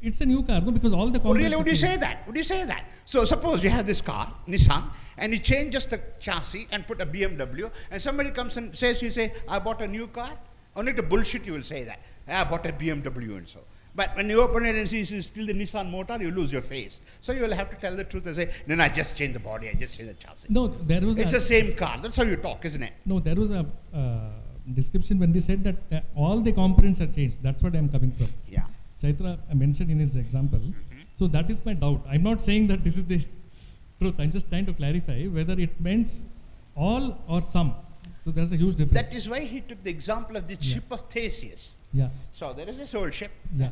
It's a new car, no, because all the Oh, components really? are Would you changed. say that? Would you say that? So suppose you have this car, Nissan, and you change just the chassis and put a BMW, and somebody comes and says, you say, I bought a new car? Only to bullshit you will say that. I bought a BMW and so. But when you open it and see it's still the Nissan motor, you lose your face. So you will have to tell the truth and say, no, I just changed the body, I just changed the chassis. No, there was It's the same car. That's how you talk, isn't it? no, there was a description when they said that all the components are changed. That's what I'm coming from. Yeah. Chaitra mentioned in his example. So that is my doubt. I'm not saying that this is the truth. I'm just trying to clarify whether it means all or some. So there's a huge difference. That is why he took the example of the Yeah. ship of Theseus. Yeah, So there is this old ship. yeah,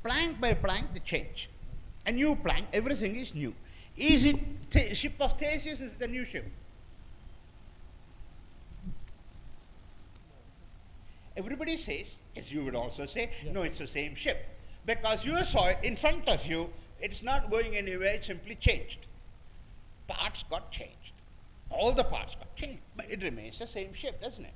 Plank by plank, they change. A new plank, everything is new. Is it ship of Theseus? Is the new ship? Everybody says, as you would also say, Yeah. no, it's the same ship. Because you saw it in front of you, it's not going anywhere, it simply changed. Parts got changed. All the parts got changed, but it remains the same ship, doesn't it?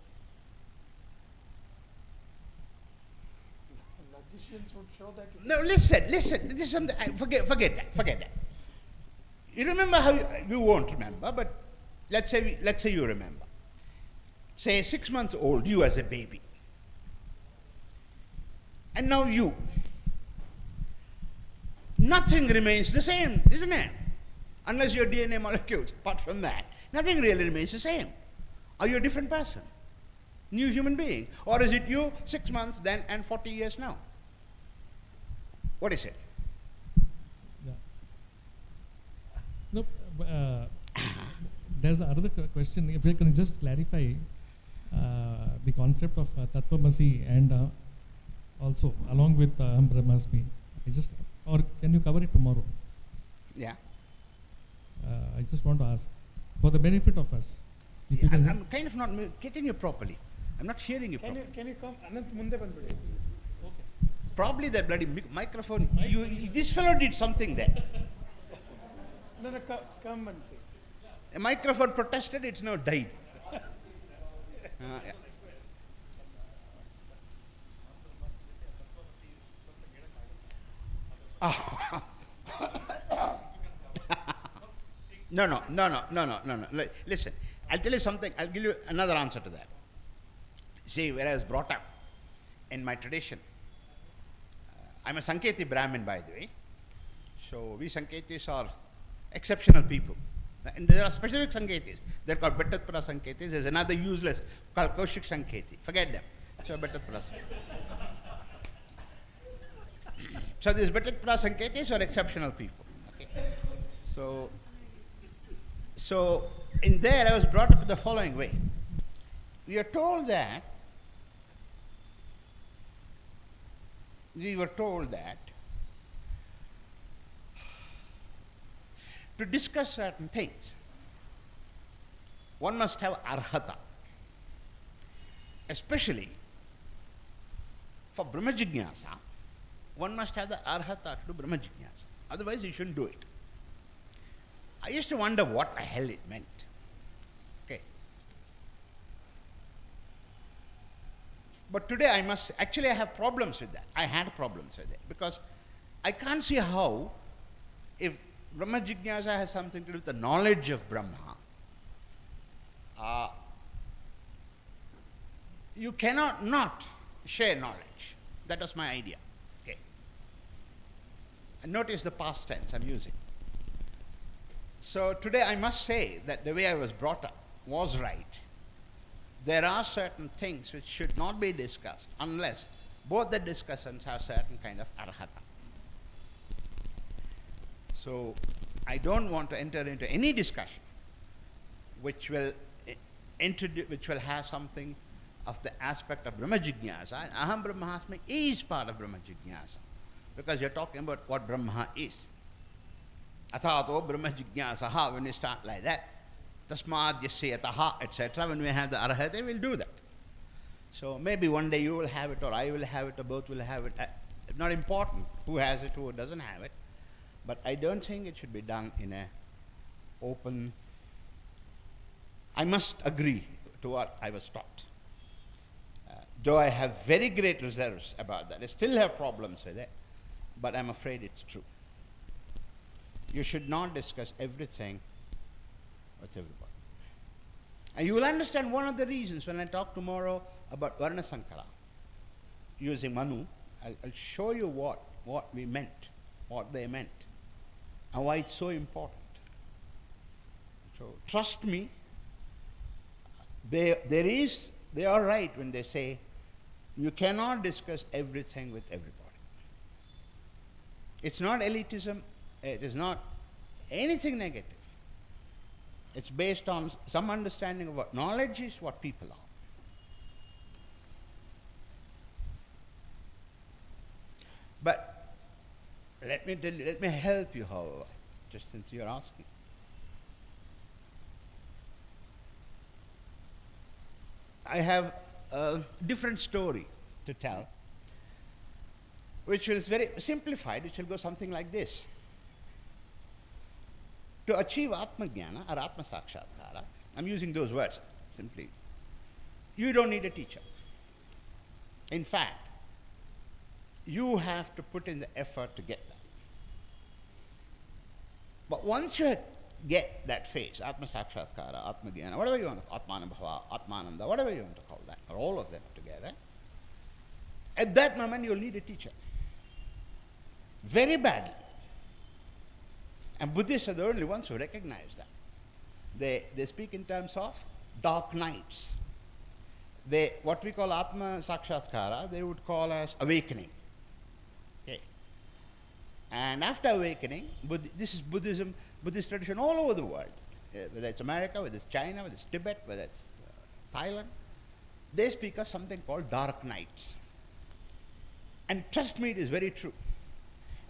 Logicians would show that. No, listen. This is something. Forget that. You remember how you won't remember, but let's say you remember. Say 6 months old, you as a baby, and now you. Nothing remains the same, isn't it? Unless your DNA molecules. Apart from that, nothing really remains the same. Are you a different person? New human being? Or is it you 6 months then and 40 years now? What is it? yeah. No, there's another question. If you can just clarify the concept of Tattvamasi and also along with Aham Brahmasmi. Or can you cover it tomorrow? Yeah. I just want to ask, for the benefit of us, if you can. I'm kind of not getting you properly. I'm not hearing you properly. Can you come? Anant munde bandbidi. Probably that bloody microphone. This fellow did something there. No, come and see. A microphone protested, it's now died. Yeah. No. Listen, I'll tell you something. I'll give you another answer to that. See, where I was brought up in my tradition, I'm a Sanketi Brahmin, by the way. So we Sanketis are exceptional people. And there are specific Sanketis. They're called Bhattatpara Sanketis. There's another useless called Kaushik Sanketi. Forget them. So Bhattatpara Sanketi. So these Bhattatpara Sanketis are exceptional people. Okay. So in there I was brought up the following way. We were told that to discuss certain things, one must have arhata. Especially for Brahma Jignasa, one must have the arhata to do Brahma Jignasa. Otherwise, you shouldn't do it. I used to wonder what the hell it meant. Okay. But today I have problems with that. I had problems with it because I can't see how, if Brahma Jignasa has something to do with the knowledge of Brahma, you cannot not share knowledge. That was my idea. Okay. And notice the past tense I'm using. So today I must say that the way I was brought up was right. There are certain things which should not be discussed unless both the discussants have certain kind of arhata. So I don't want to enter into any discussion which will have something of the aspect of Brahma Jignasa. And Aham Brahmasmi is part of Brahma Jignasa because you're talking about what Brahma is. Athato Brahma Jignasaha, when you start like that, Tasmad Yasya Yataha, etc., when we have the arhata, we'll do that. So maybe one day you will have it, or I will have it, or both will have it. Not important who has it, who doesn't have it. But I don't think it should be done in a open. I must agree to what I was taught. Though I have very great reserves about that. I still have problems with it, but I'm afraid it's true. You should not discuss everything with everybody. And you will understand one of the reasons when I talk tomorrow about Varna Sankara, using Manu. I'll show you what we meant, what they meant, and why it's so important. So trust me, they are right when they say you cannot discuss everything with everybody. It's not elitism, it is not anything negative. It's based on some understanding of what knowledge is, what people are. But let me tell you, let me help you, however, just since you're asking. I have a different story to tell, which is very simplified, which will go something like this. To achieve Atma Jnana or Atma Sakshatkara, I'm using those words simply, you don't need a teacher. In fact, you have to put in the effort to get that. But once you get that phase, Atma Sakshatkara, Atma Jnana, whatever you want to call, Atmanabhava, Atmananda, whatever you want to call that, or all of them together, at that moment you'll need a teacher. Very badly. And Buddhists are the only ones who recognize that. They speak in terms of dark nights. What we call Atma Sakshatkara, they would call as awakening. Okay. And after awakening, this is Buddhism, Buddhist tradition all over the world, whether it's America, whether it's China, whether it's Tibet, whether it's Thailand, they speak of something called dark nights. And trust me, it is very true.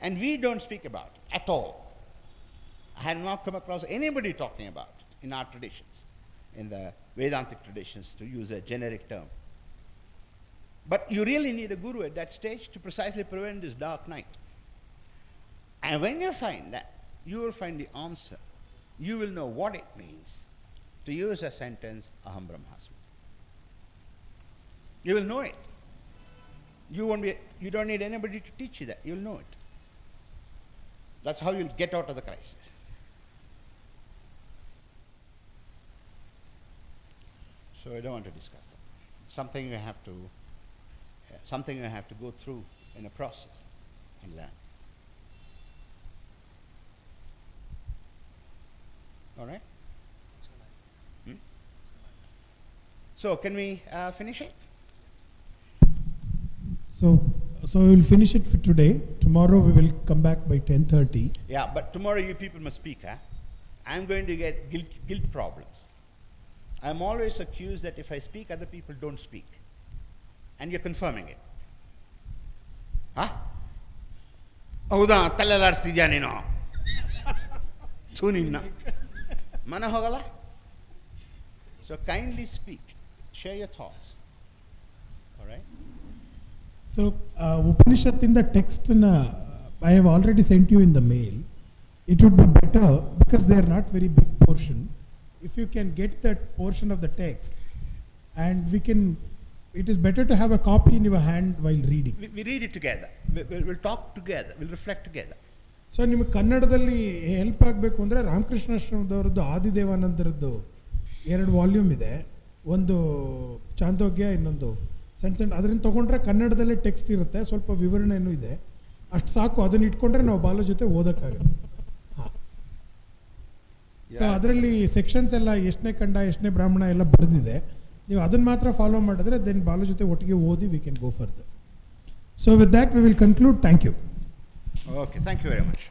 And we don't speak about it at all. I have not come across anybody talking about it in our traditions, in the Vedantic traditions, to use a generic term. But you really need a guru at that stage to precisely prevent this dark night. And when you find that, you will find the answer. You will know what it means to use a sentence, Aham Brahmasmi. You will know it. You don't need anybody to teach you that. You'll know it. That's how you'll get out of the crisis. So I don't want to discuss that. Something you have to go through in a process and learn. All right? So can we finish it? So we will finish it for today. Tomorrow we will come back by 10:30. Yeah, but tomorrow you people must speak. I'm going to get guilt problems. I'm always accused that if I speak, other people don't speak. And you're confirming it. Huh? Houda, tallalaಡ್ಸ್ತಿದ್ಯಾ ನೀನು? Tunina. Mana hogala? So kindly speak. Share your thoughts. All right? So Upanishad in the text, I have already sent you in the mail. It would be better, because they are not very big portion, if you can get that portion of the text, and it is better to have a copy in your hand while reading. We read it together. We'll talk together. We'll reflect together. So ನಿಮಗೆ ಕನ್ನಡದಲ್ಲಿ help ಆಗಬೇಕು ಅಂದರೆ ರಾಮಕೃಷ್ಣಾಶ್ರಮದವ್ರದ್ದು ಆದಿದೇವಾನಂದರದ್ದು 2 volume ಇದೆ, ಒಂದು ಚಾಂದೋಗ್ಯ, ಇನ್ನೊಂದು ಸಣ್ಣ ಅದರಿಂದ ತೊಗೊಂಡ್ರೆ ಕನ್ನಡದಲ್ಲೇ ಟೆಕ್ಸ್ಟ್ ಇರುತ್ತೆ, ಸ್ವಲ್ಪ ವಿವರಣೆನೂ ಇದೆ, ಅಷ್ಟು ಸಾಕು. ಅದನ್ನ ಇಟ್ಕೊಂಡ್ರೆ ನಾವು ಬಾಲು ಜೊತೆ ಓದೋಕ್ಕಾಗುತ್ತೆ. ಹಾಂ. ಸೊ ಅದರಲ್ಲಿ ಸೆಕ್ಷನ್ಸ್ ಎಲ್ಲ ಎಷ್ಟನೇ ಖಂಡ ಎಷ್ಟನೇ ಬ್ರಾಹ್ಮಣ ಎಲ್ಲ ಬರೆದಿದೆ. ನೀವು ಅದನ್ನು ಮಾತ್ರ ಫಾಲೋ ಮಾಡಿದ್ರೆ ದೆನ್ ಬಾಲು ಜೊತೆ ಒಟ್ಟಿಗೆ ಓದಿ we can go further. So with that we will conclude. Thank you. Okay, thank you very much.